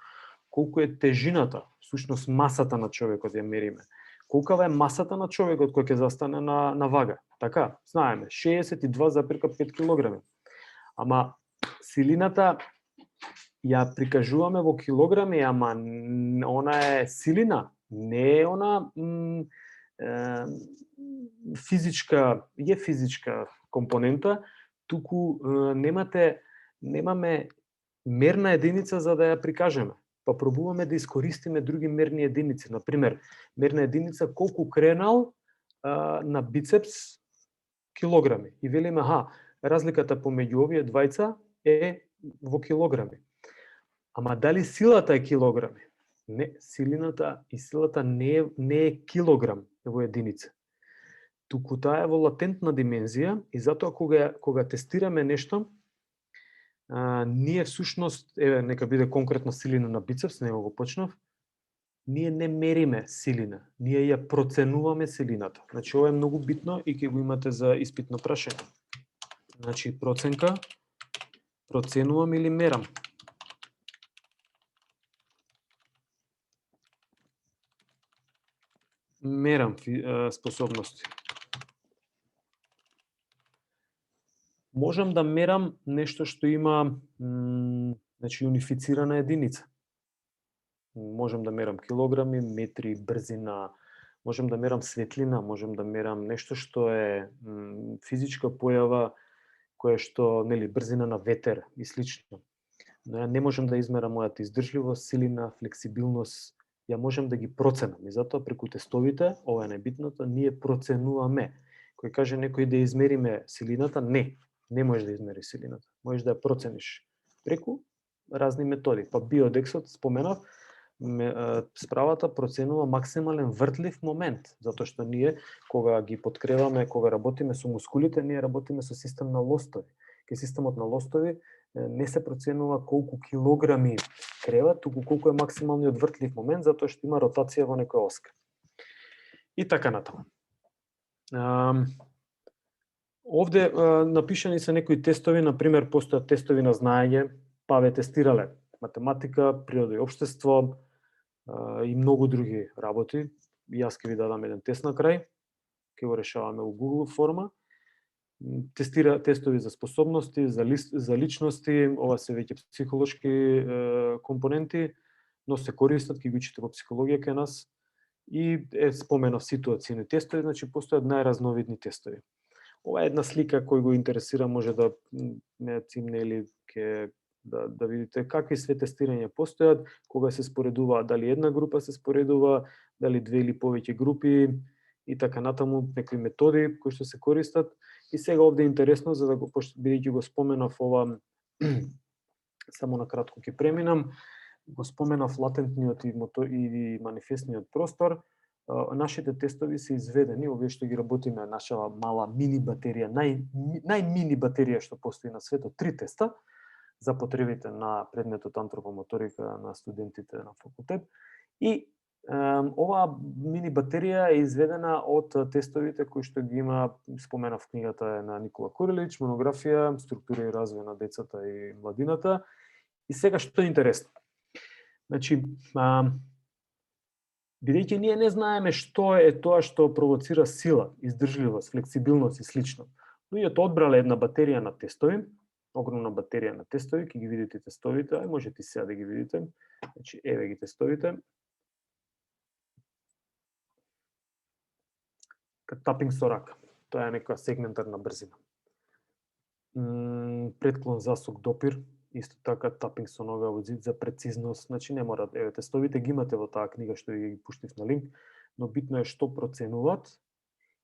колку е тежината, всушност масата на човекот ја мериме. Колкава е масата на човекот кој ќе застане на вага. Така, знаеме, 62,5 килограми. Ама силината ја прикажуваме во килограми, ама она е силина, не е она физичка компонента, туку немаме мерна единица за да ја прикажеме. Па пробуваме да искористиме други мерни единици. Например, мерна единица колку кренал на бицепс килограми. И велиме, разликата помеѓу овие двајца е во килограми. Ама дали силата е килограми? Не, силата не е килограм во единица. Туку таа е во латентна димензија и затоа кога тестираме нешто, ние всушност, нека биде конкретно силина на бицепс, него го почнав, ние не мериме силина, ние ја проценуваме силината. Значи, ова е многу битно и ќе го имате за испитно прашање. Значи, проценка, проценувам или мерам. Мерам способности. Можам да мерам нешто што има значи, унифицирана единица. Можам да мерам килограми, метри, брзина, можам да мерам светлина, можам да мерам нешто што е физичка појава, која што, нели, брзина на ветер и слично. Но ја не можам да измерам мојата издржливост, силина, флексибилност, ја можам да ги проценам. И затоа преку тестовите, ова е најбитното, ние проценуваме. Кој каже некој да измериме силината, не можеш да измериш силината. Можеш да ја процениш преку разни методи. Па биодексот, споменав, справата проценува максимален вртлив момент, затоа што ние, кога ги подкреваме, кога работиме со мускулите, ние работиме со систем на лостови. Кај системот на лостови не се проценува колку килограми крева, туку колку е максималниот вртлив момент, затоа што има ротација во некоја оска. И така натаму. Овде напишани се некои тестови, например, постојат тестови на знаење, па ве тестирале математика, природа и општество и многу други работи. Јас ќе ви дадам еден тест на крај, ќе го решаваме во Google форма. Тестови за способности, за личности, ова се веќе психолошки компоненти, но се користат, ќе ги учите во психологија кај нас. И споменав ситуацијни тестови, значи постојат најразновидни тестови. Ова е една слика кој го интересира, може да ме цимне или да видите какви све тестирања постојат, кога се споредува, дали една група се споредува, дали две или повеќе групи и така натаму, некои методи кои што се користат. И сега овде е интересно, за да го, бидејќи го споменав ова, само на кратко ќе преминам, го споменав латентниот и манифестниот простор. Нашите тестови се изведени, овие што ги работиме, наша мала мини батерија, најмини батерија што постои на светот, 3 теста, за потребите на предметот антропомоторика на студентите на факултет. И оваа мини батерија е изведена од тестовите кои што ги има, споменав книгата на Никола Курилич, монографија, структура и развој на децата и младината. И сега што е интересно? Значи, бидејќи ние не знаеме што е тоа што провоцира сила, издржливост, флексибилност и слично. Луѓето одбрале една батерија на тестови, огромна батерија на тестови, ќе ги видите тестовите, можете и сега да ги видите. Значи, еве ги тестовите. Тапинг со рака. Тоа е некоја сегментарна брзина. Предклон, засок, допир, исто така тапинг со нога во зид за прецизност. Значи не мора, еве тестовите ги имате во таа книга што ја ги пуштив на линк, но битно е што проценуваат.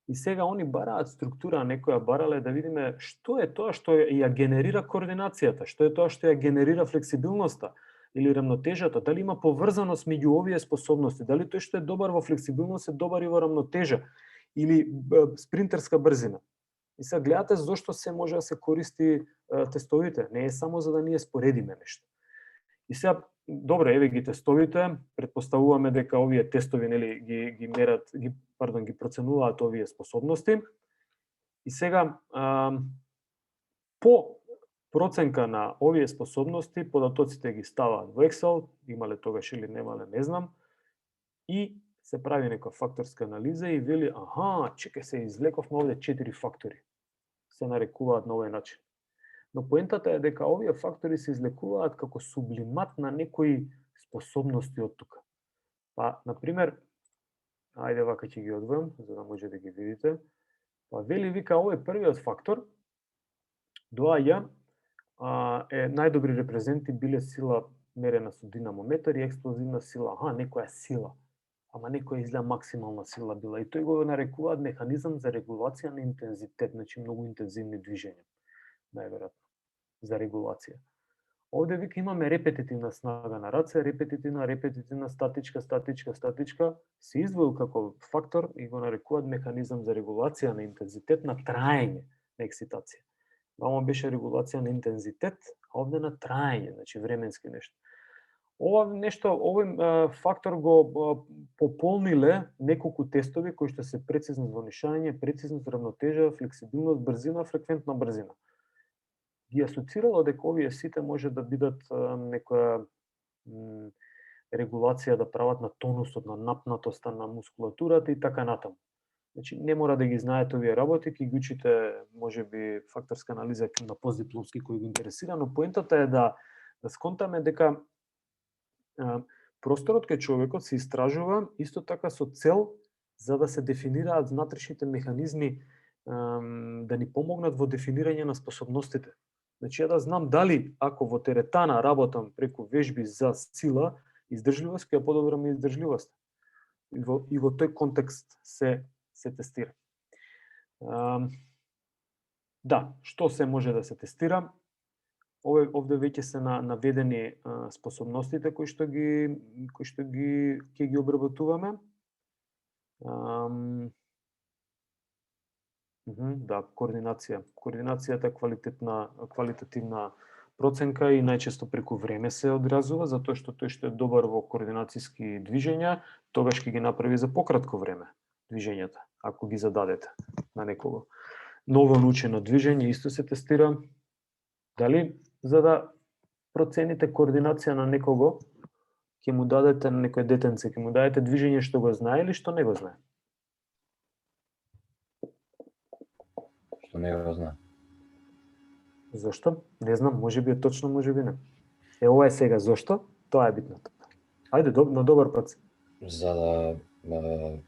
И сега они бараат структура, некоја барале да видиме што е тоа што ја генерира координацијата, што е тоа што ја генерира флексибилноста или рамнотежата, дали има поврзаност меѓу овие способности, дали тој што е добар во флексибилност е добар и во рамнотежа или спринтерска брзина. И сега гледате зошто се може да се користи тестовите, не е само за да ние споредиме нешто. И сега, добре, еве ги тестовите, претпоставуваме дека овие тестови нели ги мерат, ги проценуваат овие способности. И сега по проценка на овие способности податоците ги ставаат во Excel, имале тогаш или немале, не знам, и се прави некоја факторска анализа и вели, чекај се, извлековме овде 4 фактори. Се нарекуваат на овој начин. Но поентата е дека овие фактори се излекуваат како сублимат на некои способности од тука. Па, например, ајде вака ќе ги одвојам, за да може да ги видите. Па вели, вика, овој првиот фактор доаѓа, најдобри репрезенти биле сила мерена со динамометар и експлозивна сила. Некоја сила. ама некоја изгледа максимална сила била. И тој го нарекуваат механизам за регулација на интензитет, значи многу интензивни движења, најверојатно, за регулација. Овде вика имаме репетитивна снага на раце, репетитивна, статичка, се издвоил како фактор и го нарекуваат механизам за регулација на интензитет на траење на ексцитација. Вамо беше регулација на интензитет, а овде на траење, значи временски нешто. Овој фактор го пополниле неколку тестови кои што се прецизност во нишање, прецизност, равнотежа, флексибилност, брзина, фреквентна брзина. Ги асоцирало дека овие сите може да бидат некоја регулација да прават на тонусот, на напнатоста на мускулатурата и така натаму. Значи не мора да ги знаете овие работи, ќе ги учите можеби факторска анализа на постдипломски кој го интересира, но поентата е да сконтаме дека просторот кај човекот се истражува исто така со цел за да се дефинираат внатрешните механизми да ни помогнат во дефинирање на способностите. Значи ја да знам дали ако во теретана работам преку вежби за сила, издржливост, ќе ја подобрам издржливост. И во тој контекст се тестира. Да, што се може да се тестира? Овде веќе се наведени способностите кои што ќе ги обработуваме. Да, координација. Координацијата е квалитативна проценка и најчесто преку време се одразува, затоа што тој што е добар во координацијски движења, тогаш ќе ги направи за пократко време движењата, ако ги зададете на некого. Ново научено движење исто се тестира. Дали за да процените координација на некого, ќе му дадете на некој детенце, ќе му дадете движење што го знае или што не го знае? Што не го знае. Зошто? Не знам, можеби е точно, можеби не. Ова е сега зошто? Тоа е битното. Ајде, на добар пат. За да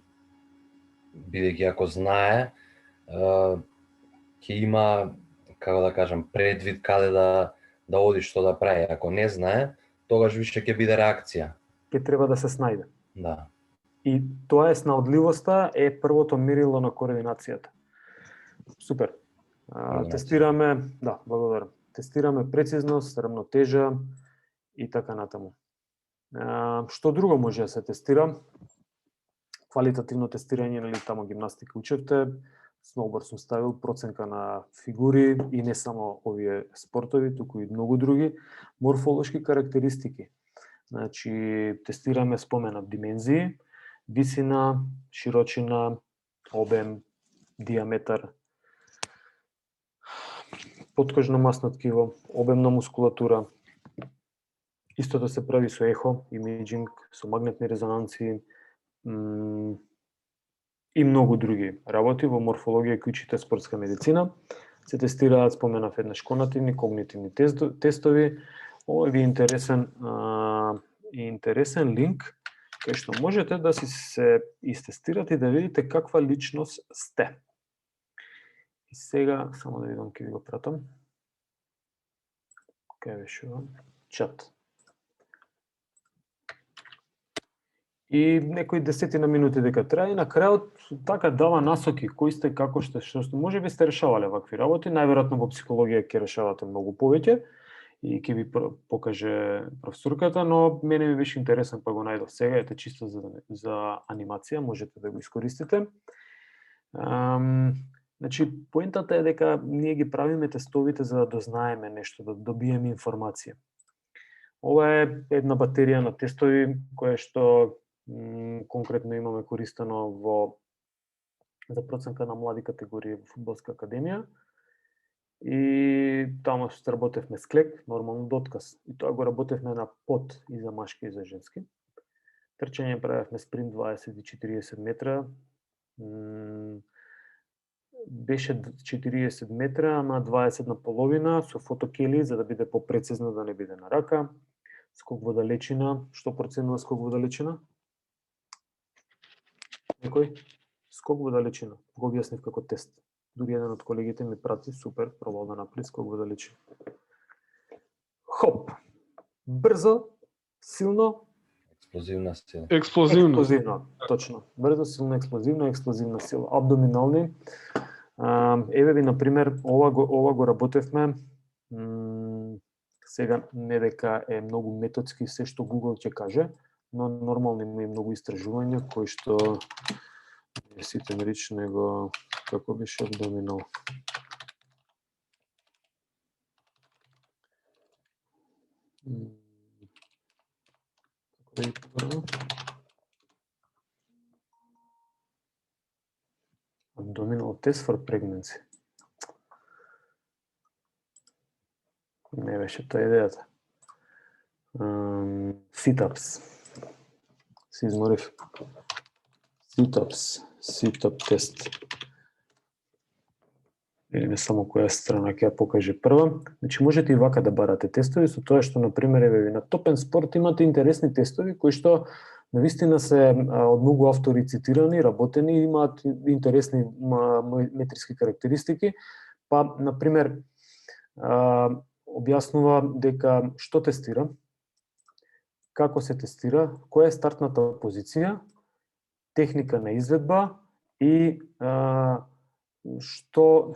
бидејќи ако знае, ќе има, како да кажам, предвид каде да оди, што да прави. Ако не знае, тогаш више ќе биде реакција. Ќе треба да се снајде. Да. И тоа е снаодливоста е првото мерило на координацијата. Супер. Тестираме, да, благодарам. Тестираме прецизност, равнотежа и така натаму. Што друго може да се тестира? Квалитативно тестирање, нели тамо гимнастика учевте, сноуборд сум ставил, проценка на фигури и не само овие спортови, туку и многу други, морфолошки карактеристики. Значи, тестираме споменат димензии, висина, широчина, обем, диаметар, подкожно масно ткиво, обем на мускулатура. Истото се прави со ехо, имиджинг, со магнетни резонанции и многу други работи во морфологија кои учите спортска медицина. Се тестираат, споменав еднаш, конативни, когнитивни тестови. Ова ви интересен линк кај што можете да си се истестирате и да видите каква личност сте. И сега, само да видам, ќе ви го пратам. Кај беше чат. И некои 10 минути дека трае и на крајот така дава насоки кои сте, како што може би сте решавале вакви работи, најверојатно во психологија ќе решавате многу повеќе и ќе ви покаже професорката, но мене ми беше интересен па го најдов сега, ете чисто за анимација, можете да го искористите. Значи, поентата е дека ние ги правиме тестовите за да дознаеме нешто, да добиеме информација. Ова е една батерија на тестови која што конкретно имаме користено за проценка на млади категории во Фудбалска академија. И таму работевме с клек, нормално до отказ. И тоа го работевме на пот и за машки и за женски. Трчање правевме спринт 20 и 40 метра. Беше 40 метра, ама 20 на половина со фотокели за да биде попрецизно, да не биде на рака. Скок во далечина, што проценува скок во далечина? Некој? Скок во далечина. Го објаснив како тест. Дури еден од колегите ми прати, супер, пробал да направи скок во далечина. Хоп! Брзо, силно, Експлозивна сила. Експлозивно. Експлозивна, точно. Брзо, силна, експлозивна сила. Абдоминални. Еве ви, например, ова го работевме. Сега не дека е многу методски се што Google ќе каже, но нормално има и многу истражувања кои што не сите рич, него како беше абдоминал. Abdominal test for pregnancy. Не беше тоа идејата. Sit-ups. Си изморив. Sit-ups. Sit-up тест. Или не само која страна ќе ја покаже прва. Значи можете и вака да барате тестови со тоа што, например, еве на Топен Спорт имате интересни тестови кои што навистина се од многу автори цитирани, работени и имаат интересни метриски карактеристики. Па, например, објаснува дека што тестира, како се тестира, која е стартната позиција, техника на изведба и што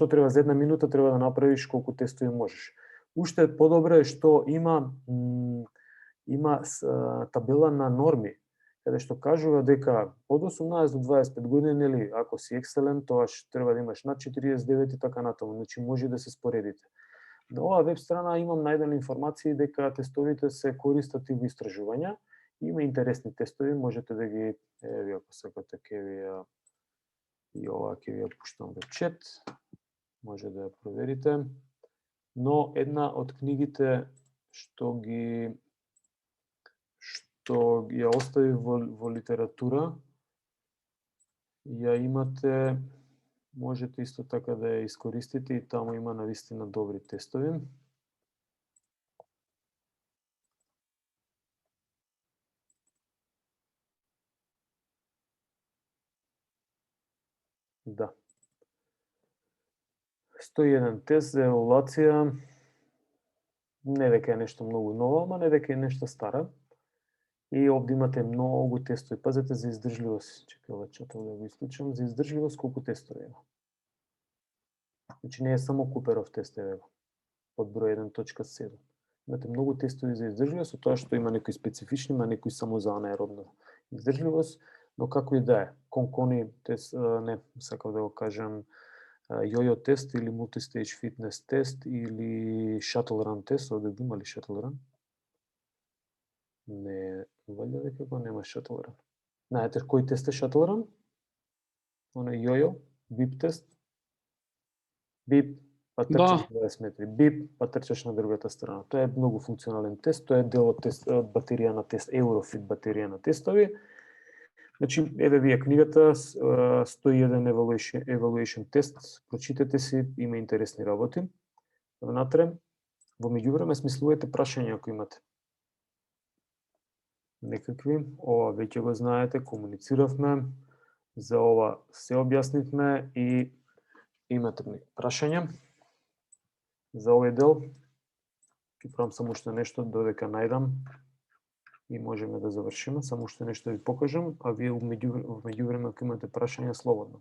треба за една минута треба да направиш, колку тестови можеш. Уште подобро е што има табела на норми, каде што кажува дека од 18 до 25 години, нели, ако си екселент, тоа треба да имаш над 49 и така натаму, значи може да се споредите. На оваа веб страна имам најдени информации дека тестовите се користат и во истражувања. Има интересни тестови, можете да ги, еве, ако сакате, ќе ви и ова ќе ви ја пуштам во чет, може да ја проверите. Но една од книгите што ја остави во литература, ја имате, можете исто така да ја искористите и таму има навистина добри тестови. Да. 101 тест за еволуација, не дека е нешто многу ново, ама не дека е нешто стара. И овде имате многу тестови. Пазете за издржливост. Чекај ова чатот да го исклучам. За издржливост колку тестови има. Значи не е само Куперов тест, еве го. Под број 1.7. Имате многу тестови за издржливост, со тоа што има некои специфични, има некои само за анаеробна издржливост, но како и да е. Конкони тест, не, сакав да го кажам, йо-йо тест или multi-stage fitness тест или shuttle run тест, овде го има ли shuttle run? Не, валја дека го нема shuttle run. Знаете кој тест е shuttle run? Оно йо-йо, бип тест. Бип, па трчаш 20 метри. Бип, па трчаш на другата страна. Тоа е многу функционален тест, тоа е дел од батерија на тест, Eurofit батерија на тестови. Значи, еве вие книгата 101 evaluation тест, прочитете си, има интересни работи. Внатре, во меѓувреме смислувајте прашања ако имате. Некакви, ова веќе го знаете, комунициравме, за ова се објаснивме и имате прашања. За овој дел, ќе правам само уште нешто додека најдам и можеме да завршиме, само уште нешто ви покажам, а вие во меѓувреме ако имате прашања слободно.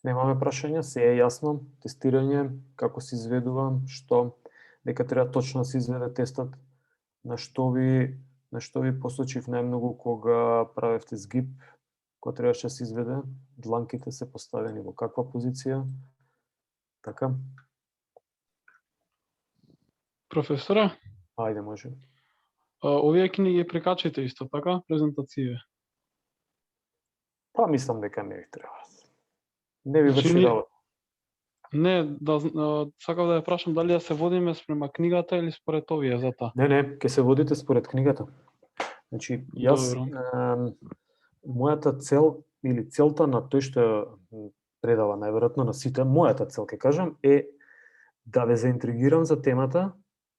Немаме прашања, се е јасно, тестирање, како се изведува, што, дека треба точно да се изведе тестот, на што ви посочив најмногу кога правевте згиб, кога требаше да се изведе, дланките се поставени во каква позиција, така? Професоре? Ајде, може. Овие книги прикачите исто така, презентације? Па мислам дека не ви треба. Не ви врши работа. Не, сакав да ја прашам дали да се водиме спрема книгата или според овие за таа. Не, ќе се водите според книгата. Значи, јас мојата цел или целта на тој што предава најверојатно на сите, мојата цел ќе кажам е да ве заинтригирам за темата,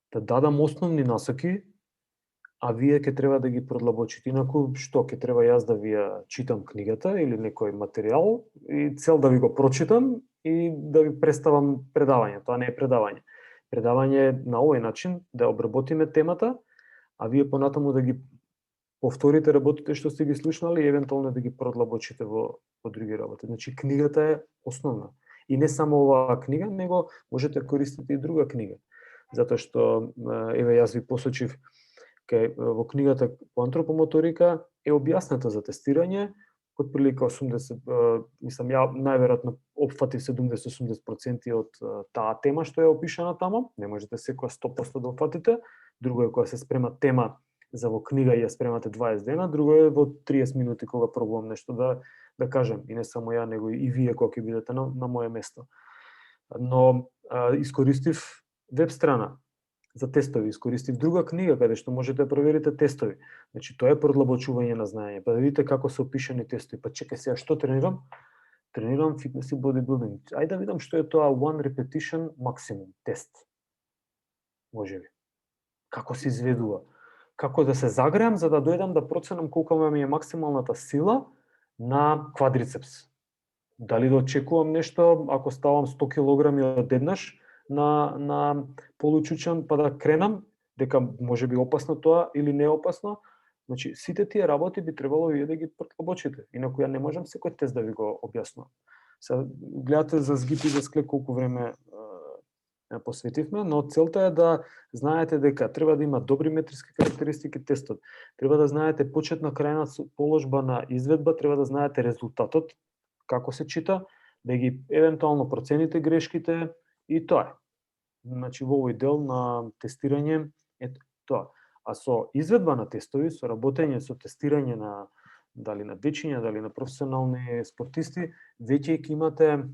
да дадам основни насоки, а вие ќе треба да ги продлабочите. Инаку, што ќе треба јас да ви ја читам книгата или некој материјал и цел да ви го прочитам и да ви представам предавање. Тоа не е предавање. Предавање е на овој начин да обработиме темата, а вие понатаму да ги повторите работите што сте ги слушнали и евентуално да ги продлабочите во други работи. Значи книгата е основна. И не само оваа книга, него можете да користите и друга книга. Затоа што еве јас ви посочив во книгата по антропомоторика е објаснета за тестирање, од прилика 80, мислам ја најверојатно опфатив 70-80% од таа тема што е опишана тамо, не можете секоја 100% да опфатите, друго е кога се спрема тема за во книга и ја спремате 20 дена, друго е во 30 минути кога пробувам нешто да кажам, и не само ја, него и вие кога ќе бидете на моје место. Но искористив веб страна за тестови, искористив друга книга каде што можете да проверите тестови. Значи тоа е продлабочување на знаење. Па да видите како се опишани тестови. Па чекај сега, што тренирам? Тренирам фитнес и бодибилдинг. Ајде да видам што е тоа one repetition maximum тест. Можеби. Како се изведува? Како да се загреам за да дојдам да проценам колку ми е максималната сила на квадрицепс. Дали да очекувам нешто ако ставам 100 кг одеднаш на получучан па да кренам, дека може би опасно тоа или не е опасно. Значи, сите тие работи би требало вие да ги продлабочите. Инаку ја не можам секој тест да ви го објаснувам. Сега гледате за згип и за склек колку време посветивме, но целта е да знаете дека треба да има добри метриски карактеристики тестот. Треба да знаете почетна крајна положба на изведба, треба да знаете резултатот, како се чита, да ги евентуално процените грешките и тоа е. Значи во овој дел на тестирање е тоа. А со изведба на тестови, со работење, со тестирање на дали на дечиња, дали на професионални спортисти, веќе ќе имате,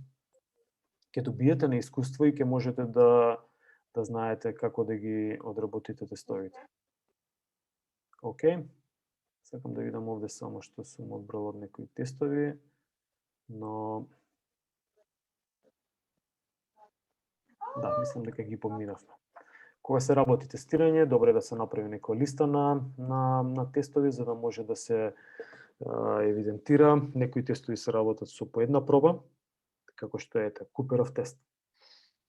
ќе добиете на искуство и ќе можете да знаете како да ги одработите тестовите. Океј. Сакам да видам овде само што сум одбрал од некои тестови, но да, мислам дека ги поминавме. Кога се работи тестирање, добро е да се направи некоја листа на тестови за да може да се евидентира. Некои тестови се работат со по една проба, како што е Куперов тест.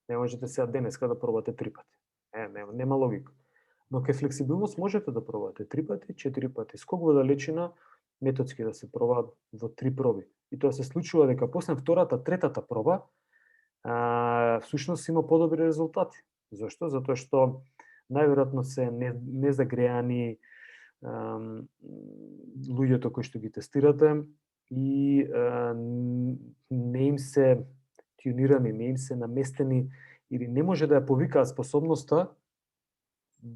Не можете сега денеска да пробате 3 пати. Нема логика. Но кај флексибилност можете да пробате 3 пати, 4 пати. Скок во далечина методски да се проба во 3 проби. И тоа се случува дека после втората, третата проба всушност има подобри резултати. Зошто? Затоа што најверојатно се незагреани луѓето кои што ги тестирате и не им се тюнирани, не им се наместени или не може да ја повикаат способноста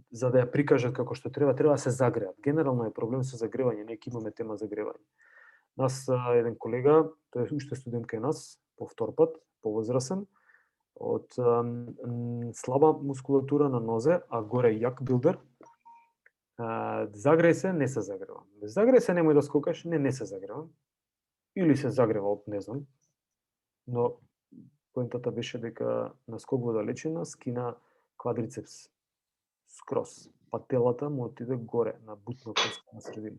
за да ја прикажат како што треба да се загреат. Генерално е проблем со загревање, ние имаме тема загревање. Нас еден колега, тој е уште студент кај нас, по втор пат, повозрасен, од слаба мускулатура на нозе, а горе јак билдер, загреј се, не се загревам. Загреј се, немој да скокаш, не се загревам. Или се загрева, не знам. Но поентата беше дека на скок во далечина скина квадрицепс скрос. Пателата му отиде горе, на бутна коска на средина.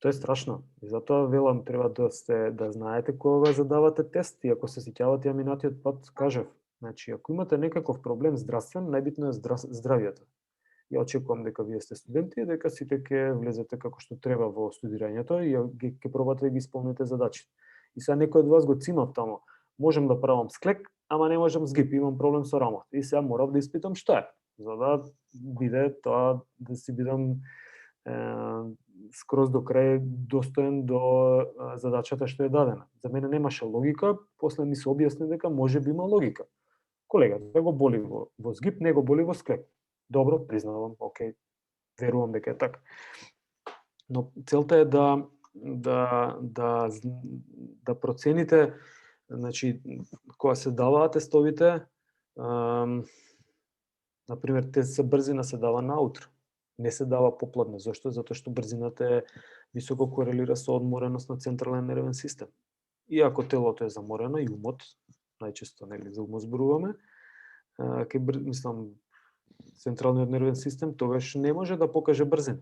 Тоа е страшно. И затоа велам треба да знаете кога задавате тест и ако се сеќавате ја минатиот пат кажав. Значи, ако имате некаков проблем здравствен, најбитно е здравието. Ја очекувам дека вие сте студенти и дека сите ќе влезете како што треба во студирањето и ќе пробате да ги исполните задачите. И сега некој од вас го цимав тамо. Можам да правам склек, ама не можам згип, имам проблем со рамот. И сега морав да испитам што е, за да биде тоа, да си бидам скроз до крај достоен до задачата што е дадена. За мене немаше логика, после ми се објасни дека може би има логика. Колегата го боли во згип, не го боли во склек. Добро, признавам, окей, верувам дека е така. Но целта е да процените, значи, кога се даваат тестовите, например, тест за брзина се дава наутро. Не се дава попладне. Зошто? Затоа што брзината е високо корелира со одмореност на централен нервен систем. И ако телото е заморено и умот, најчесто нели за умот зборуваме, мислам централниот нервен систем, тогаш не може да покаже брзина.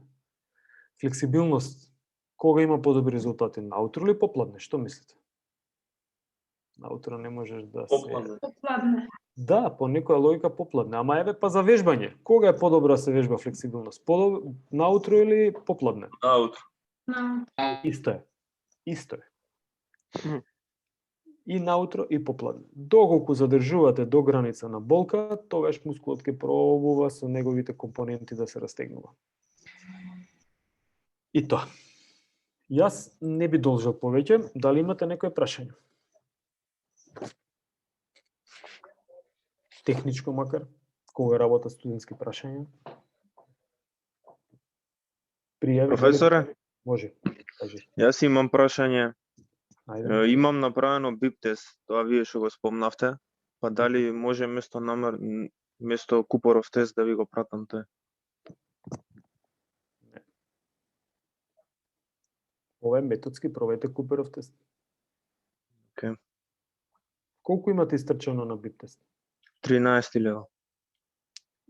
Флексибилност, кога има подобри резултати, наутро или попладне? Што мислите? Наутро не можеш да се... Попладне. Попладне. Да, по некоја логика попладне, ама еве па за вежбање. Кога е подобро да се вежба флексибилност? Наутро или попладне? Наутро. Исто е. Исто е. И наутро и попладне. Доколку задржувате до граница на болка, тогаш мускулот ќе пробува со неговите компоненти да се растегнува. И тоа. Јас не би должел повеќе. Дали имате некој прашање? Техничко макар, кога работа студентски прашања? Пријави. Професоре? Може. Кажи. Јас имам прашање. Ајде. Имам направено бип тест, тоа вие што го спомнавте, па дали може место Купоров тест да ви го пратам тој? Ова е методски, пробајте Куперов тест. Океј. Колку имате истрчано на бип тест? 13.000.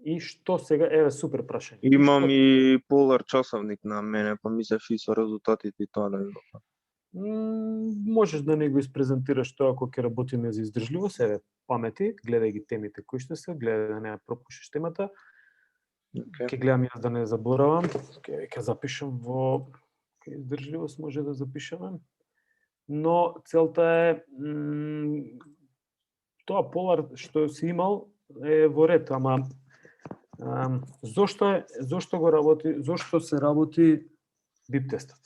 И што сега, еве супер прашање. Имам и полар часовник на мене, па мислев и со резултатите и тоа да ви го пратам. Можеш да не го испрезентираш тоа ако ќе работиме за издржливост, еве памети, гледај ги темите кои што се, гледај да не ја пропушиш темата. Ќе гледам јас да не заборавам, ќе запишам во издржливост, може да запишеме. Но целта е тоа полар што си имал е во ред, ама зошто го работи, зошто се работи бип тестот?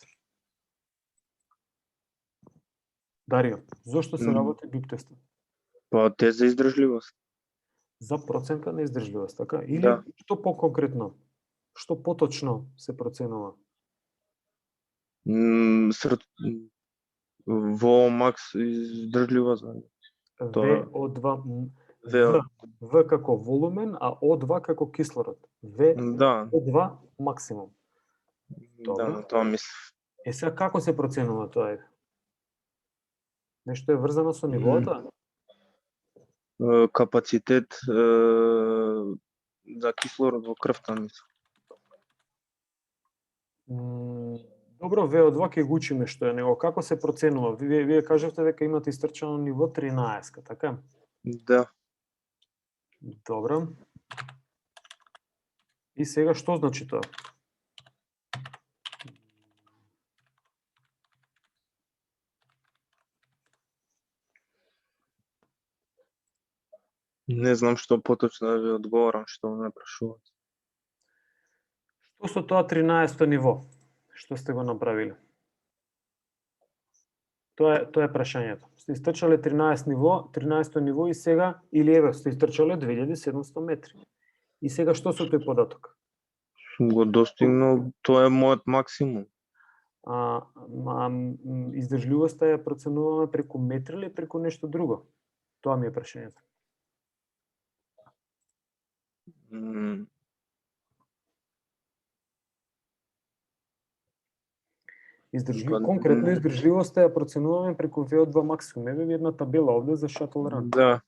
Дарио, зошто се работи бип тестот? Па тест за издржливост. За проценка на издржливост, така? Или Да. што поконкретно? Што поточно се проценува? Во макс издржливост. VO2 VO. В како волумен, а O2 како кислород. Да. VO2 максимум. Да, тоа мислев. Сега како се проценува тоа? Нешто е врзано со нивоата? Капацитет за кислород во крвта, мислам. Добро, VO2 ќе го учиме што е него. Како се проценува? Вие кажавте дека имате истрчано ниво 13, така? Да. Добро. И сега што значи тоа? Не знам што поточно да ви одговорам, што ме прашувате. Што со тоа 13-то ниво? Што сте го направиле? Тоа е прашањето. Сте истрчале 13-то ниво и сега, или еве, сте истрчале 2700 метри. И сега што со тој податок? Го достигнал, тоа е мојот максимум. Издржливоста ја проценуваме преку метри или преку нешто друго? Тоа ми е прашањето. Конкретно издржливоста ја проценуваме преку VO2 максимум. Еве ви една табела овде за shuttle run. Да.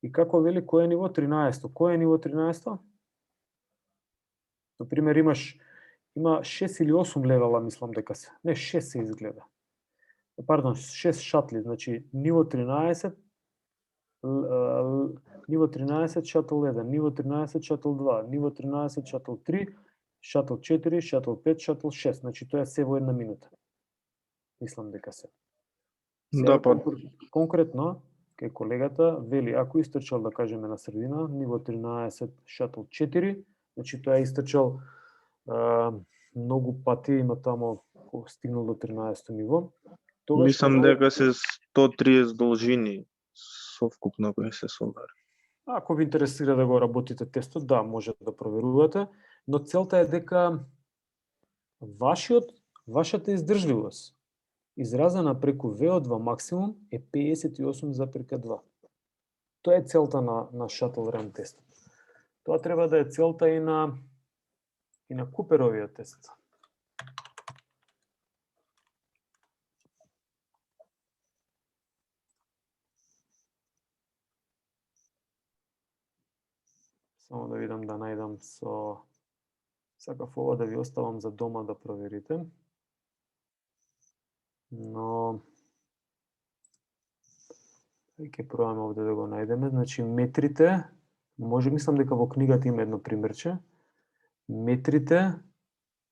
И како вели кој е ниво 13-то? Кој е ниво 13-то? Например, има 6 или 8 левела, мислам дека се. Не, 6 се изгледа. Пардон, 6 шатли, значи ниво 13, ниво 13 шатл 1, ниво 13 шатл 2, ниво 13 шатл 3, шатл 4, шатл 5, шатл 6. Значи тоа е се во една минута. Мислам дека се. Да, па конкретно кај колегата вели ако истрчал да кажеме на средина ниво 13 шатл 4, значи тоа е истрчал многу пати, има тамо стигнал до 13 ниво. Мислам дека се 130 должини совкупно кои се собари. Ако ви интересира да го работите тестот, да, може да проверувате, но целта е дека вашата издржливост изразена преку VO2 максимум е 58,2. Тоа е целта на shuttle run тестот. Тоа треба да е целта и на Куперовиот тест. Само да видам да најдам со... Сакав ова да ви оставам за дома да проверите. Но... Ќе пробаме овде да го најдеме. Значи, метрите... мислам дека во книгата има едно примерче. Метрите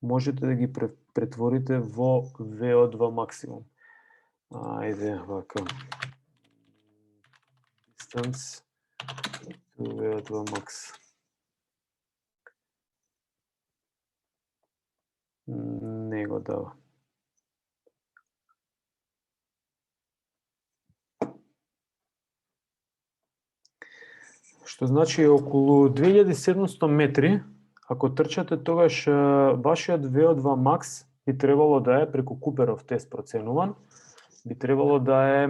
можете да ги претворите во VO2 максимум. Ајде, вака. Distance to VO2 max. Не го дава. Што значи околу 2700 метри, ако трчате, тогаш вашиот VO2 max би требало да е преку Куперов тест проценуван, би требало да е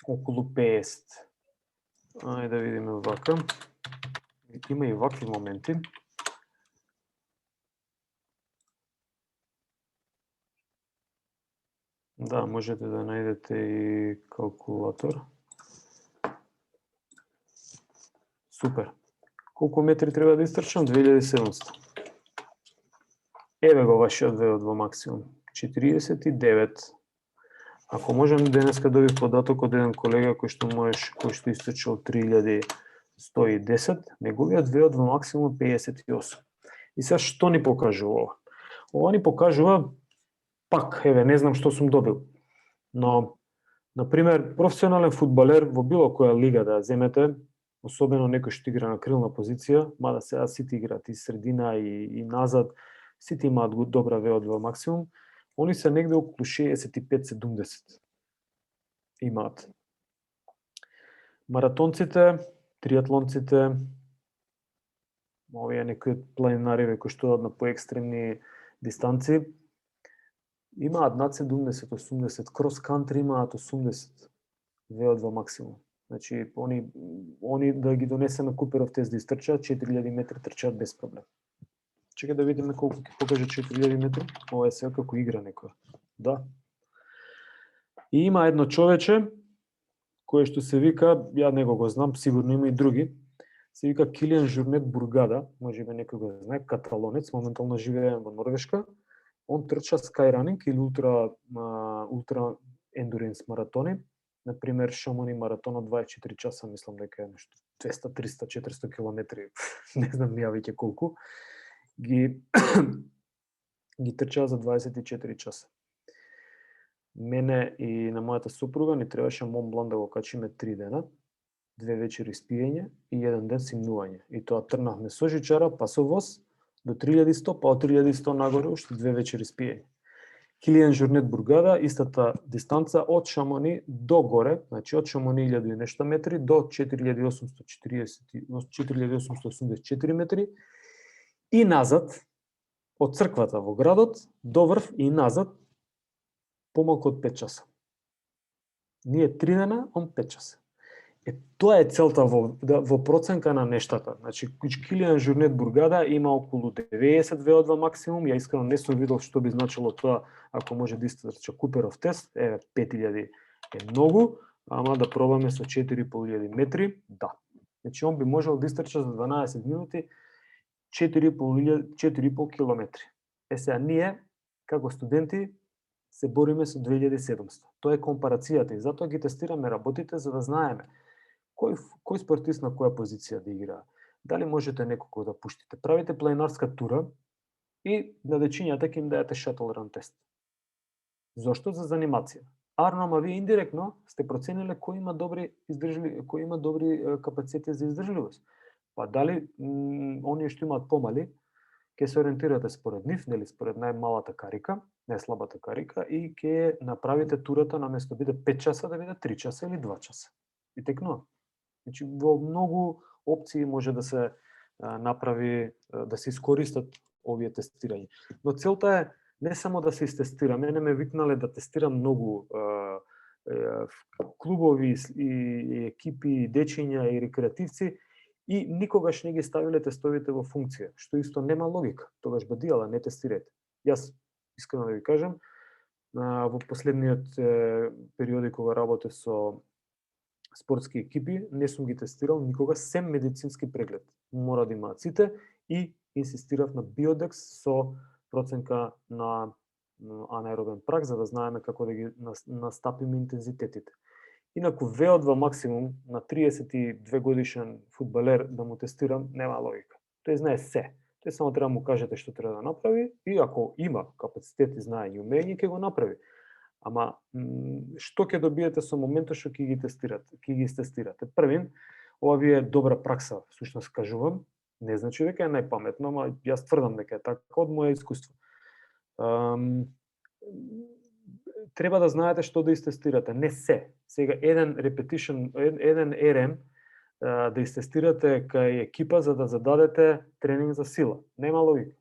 околу 50. Ајде да видиме вака. Има и вакви моменти. Да, можете да најдете и калкулатор. Супер. Колку метри треба да истрчам? 2700. Еве го вашиот VO2 максимум. 49. Ако можем, денеска добив податок од еден колега кој што истрчал 3110, неговиот VO2 максимум 58. И сега што ни покажува ова? Ова ни покажува, пак, еве, не знам што сум добил, но, например, професионален фудбалер во било која лига да земете, особено некој што игра на крилна позиција, мада сега сите играат и средина и назад, сите имаат добра VO2 максимум, они се негде околу 65-70 имаат. Маратонците, триатлонците, овие некои планинари кои што одат на поекстремни дистанци, имаат над 70-80, крос-кантри имаат 80 VO2 максимум. Значи, они да ги донесе на Куперов тест да истрчаат, 4000 метри трчаат без проблем. Чекај да видиме колку ќе покаже 4000 метри. Ова е сега како игра некоја. Да. И има едно човече, кое што се вика, ја него го знам, сигурно има и други, се вика Килиан Журнет Бургада, можеби некој го знае, каталонец, моментално живее во Норвешка. Он трча скайранинг или ултра ендуренс маратони. Например, Шамони маратонот 24 часа, мислам дека е нешто 200, 300, 400 километри, не знам ја веќе колку, ги трчаа за 24 часа. Мене и на мојата супруга ни требаше Мон Блан да го качиме 3 дена, 2 вечери спиење и 1 ден симнување. И тоа трнавме со жичара, па со воз, до 3100, па од 3100 нагоре уште 2 вечери спиење. Килиан Журнет Бургада, истата дистанца од Шамони до горе, значи од Шамони 1000 и нешто метри до 4884 метри и назад, од црквата во градот до врв и назад, помалку од 5 часа. Ние 3 дена, он 5 часа. Тоа е целта во проценка на нештата. Значи, Килиан Журнет Бургада има околу 90 VO2 максимум, ја искрено не сум видел што би значило тоа ако може да истрча Куперов тест, 5000 е многу, ама да пробаме со 4500 метри, да. Значи, он би можел да истрча за 12 минути 4,5 километри. Сега, ние, како студенти, се бориме со 2700. Тоа е компарацијата и затоа ги тестираме работите за да знаеме кој спортист на која позиција да игра. Дали можете некако да пуштите. Правите планинарска тура и на дечињата ќе им дајате шатл ран тест. Зошто? За занимација. Ама вие индиректно сте процениле кој има добри капацитети за издржливост. Па дали оние што имаат помали, ќе се ориентирате според нив, нели според најмалата карика, најслабата карика и ќе направите турата наместо биде 5 часа да биде 3 часа или 2 часа. И текнува. Значи во многу опции може да се направи, да се искористат овие тестирања. Но целта е не само да се истестира, мене ме викнале да тестирам многу клубови и екипи, и дечиња и рекреативци и никогаш не ги ставиле тестовите во функција, што исто нема логика. Тогаш бадијала, не тестирате. Јас, искрено да ви кажам, во последниот периоди кога работев со спортски екипи, не сум ги тестирал никога, сем медицински преглед. Мора да имаат сите и инсистирав на биодекс со проценка на анаеробен праг, за да знаеме како да ги настапиме интензитетите. Инаку VO2 максимум на 32 годишен фудбалер да му тестирам, нема логика. Тој знае се. Тој само треба да му кажете што треба да направи и ако има капацитет и знаење и умење, ќе го направи. Ама што ќе добиете со моментот што ќе ги тестирате? Првин, ова ви е добра пракса, всушност кажувам, не значи дека е најпаметно, ама јас тврдам дека е така од моје искуство. Треба да знаете што да истестирате, не се. Сега еден RM да истестирате кај екипа за да зададете тренинг за сила. Нема логика.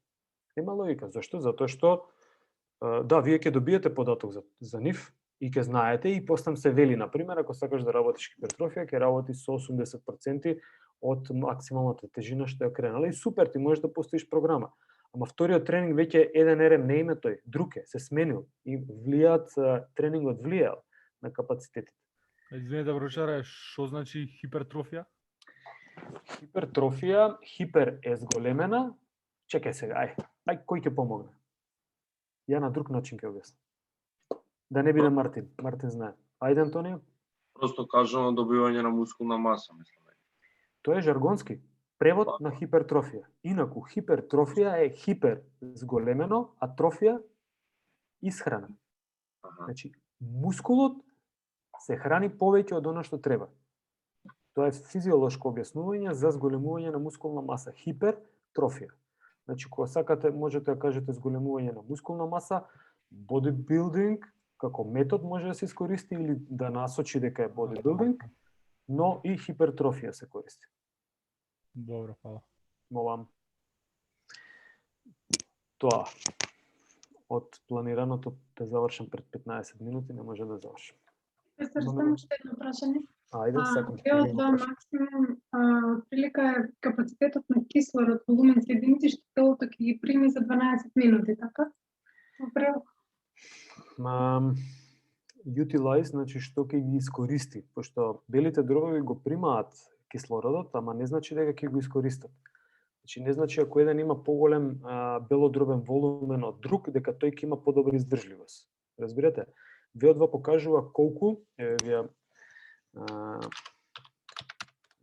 Нема логика. Зошто? Затоа што да, вие ќе добиете податок за нив и ќе знаете и постам се вели, например, ако сакаш да работиш хипертрофија, ќе работи со 80% од максималната тежина што ја кренала и супер, ти можеш да поставиш програма. Ама вториот тренинг веќе еден RM не име тој, друг е, се сменил и тренингот влијал на капацитетите. Извинете, врачаре, што значи хипертрофија? Хипертрофија, хипер е зголемена. Чекај сега, ај кој ќе помогне? Ја на друг начин ќе објаснам. Да не биде Мартин. Мартин знае. Ајде, Антонио. Просто кажано добивање на мускулна маса, мислам. Тоа е жаргонски превод на хипертрофија. Инаку хипертрофија е хипер зголемено, а трофија исхрана. Значи, мускулот се храни повеќе од она што треба. Тоа е физиолошко објаснување за зголемување на мускулна маса, хипертрофија. Значи, кога сакате, можете да кажете зголемување на мускулна маса, бодибилдинг како метод може да се искористи или да насочи дека е бодибилдинг, но и хипертрофија се користи. Добро, фала. Молам. Тоа. Од планираното да завршам пред 15 минути, не може да завршим. Само што едно прашање. Ајде, сакам. VO2 максимум, прилика е капацитетот на кислород, волуменски единици што телото ќе ги прими за 12 минути, така? Utilize, значи што ќе ги искористи, пошто белите дробови го примаат кислородот, ама не значи дека ќе го искористат. Значи не значи ако еден има поголем белодробен волумен од друг, дека тој ќе има подобра издржливост. Разбирате? VO2 покажува колку, вие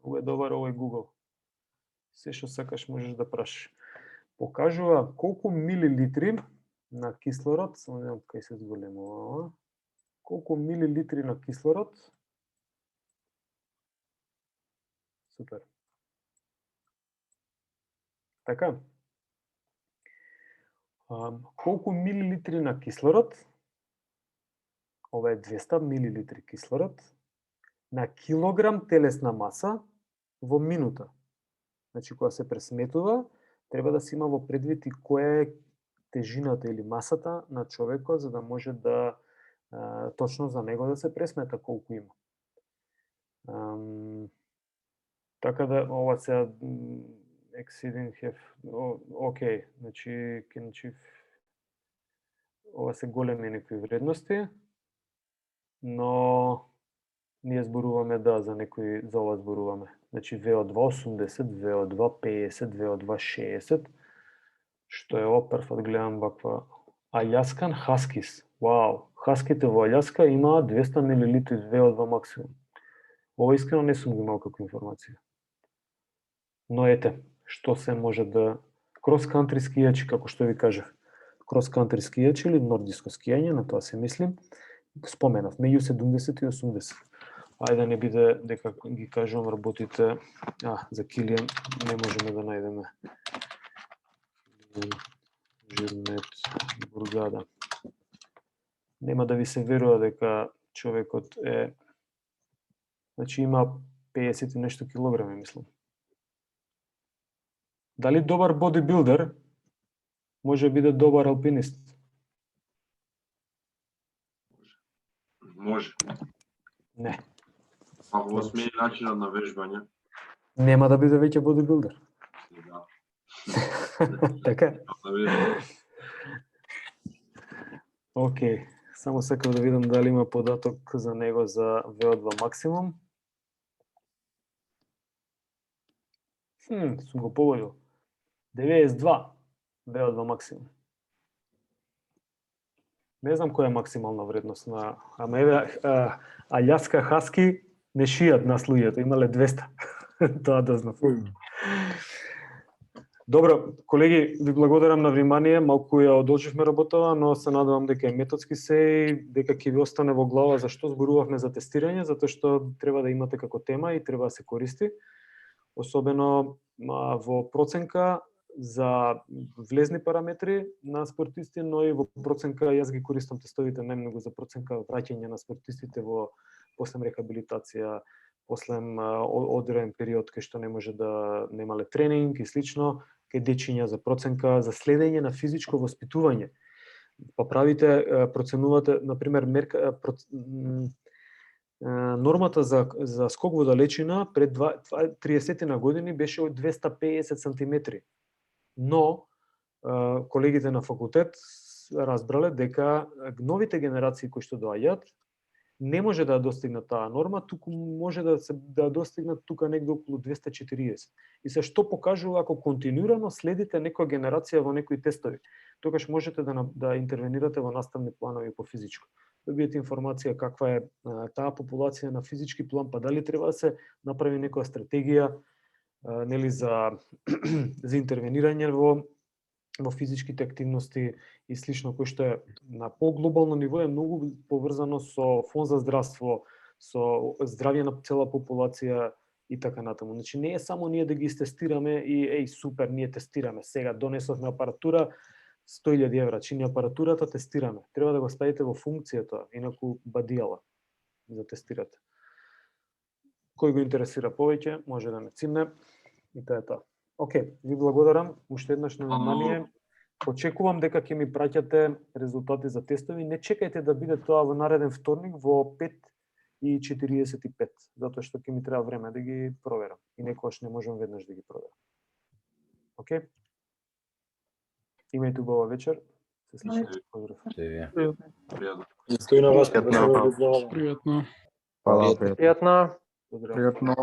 ова е добар овој Google. Се што сакаш можеш да прашаш. Покажува колку милилитри на кислород, само не знам кај се зголемува, колку милилитри на кислород. Супер. Така. Колку милилитри на кислород, ова е 200 милилитри кислород, на килограм телесна маса во минута. Значи, кога се пресметува, треба да се има во предвид и која е тежината или масата на човекот, за да може да точно за него да се пресмета колку има. Така да, ова се exceeding have, окей, значи, ова се големи некои вредности, но ние зборуваме за ова зборуваме. Значи VO2 80, VO2 50, VO2 60, што е оперфат, гледам ваква Аљаскан хаскис. Вау, хаските во Аљаска имаат 200 мл VO2 максимум. Ова искрено не сум имал каква информација. Но ете, што се може да крос-кантри скијачи, како што ви кажав. Крос-кантри скијачи или нордиско скијање, на тоа се мислим. Споменав, меѓу 70 и 80. Ајде не биде дека ги кажувам работите, за Килиан не можеме да најдеме. Жирмет, Бургада. Нема да ви се верува дека човекот е, значи има 50 и нешто килограми, мислам. Дали добар бодибилдер може биде добар алпинист? Може. Не. Ако го смени начинот на вежбање. Нема да биде веќе бодибилдер. Да. Така? Океј, само сакам да видам дали има податок за него за VO2 максимум. Сум го погодил. 92 беа два максимум. Не знам која е максимална вредност на... Ама еве, Аљаска хаски не шијат нас луѓето, имале 200. Тоа да знам. Добро, колеги, ви благодарам на внимание, малку ја одолживме работава, но се надевам дека е методски се и дека ќе ви остане во глава зашто зборувавме за тестирање, затоа што треба да имате како тема и треба да се користи. Особено во проценка за влезни параметри на спортисти, но и во проценка, јас ги користам тестовите најмногу за проценка враќање на спортистите во после рехабилитација, после одреден период кај што не може да немале тренинг и слично, кај дечиња за проценка, за следење на физичко воспитување. Па правите, проценувате, например, нормата за скок во далечина пред 30 на години беше од 250 сантиметри. Но колегите на факултет разбрале дека новите генерации кои што доаѓаат не може да достигнат таа норма, туку може да достигнат тука негде околу 240. И се што покажува ако континуирано следите некоја генерација во некои тестови, тогаш можете да интервенирате во наставни планови по физичко. Добиете информација каква е таа популација на физички план, па дали треба да се направи некоја стратегија нели за интервенирање во физичките активности и слично, кој што е на поглобално ниво е многу поврзано со фонд за здравство, со здравје на цела популација и така натаму. Значи не е само ние да ги тестираме и супер, ние тестираме. Сега донесовме апаратура 100.000 евра, чини апаратурата, тестираме. Треба да го ставите во функција тоа, инаку бадијала да тестирате. Кој го интересира повеќе, може да ме цимне и тоа е тоа. Океј, ви благодарам уште еднаш на внимание. Очекувам дека ќе ми праќате резултати за тестови. Не чекајте да биде тоа во нареден вторник во 5:45, затоа што ќе ми треба време да ги проверам. И некогаш не можам веднаш да ги проверам. Океј? Имајте убава вечер. Се слушаме. Поздрав. Пријатно. Пријатно. Hvala, Пријатно. Поздрав. Пријатно.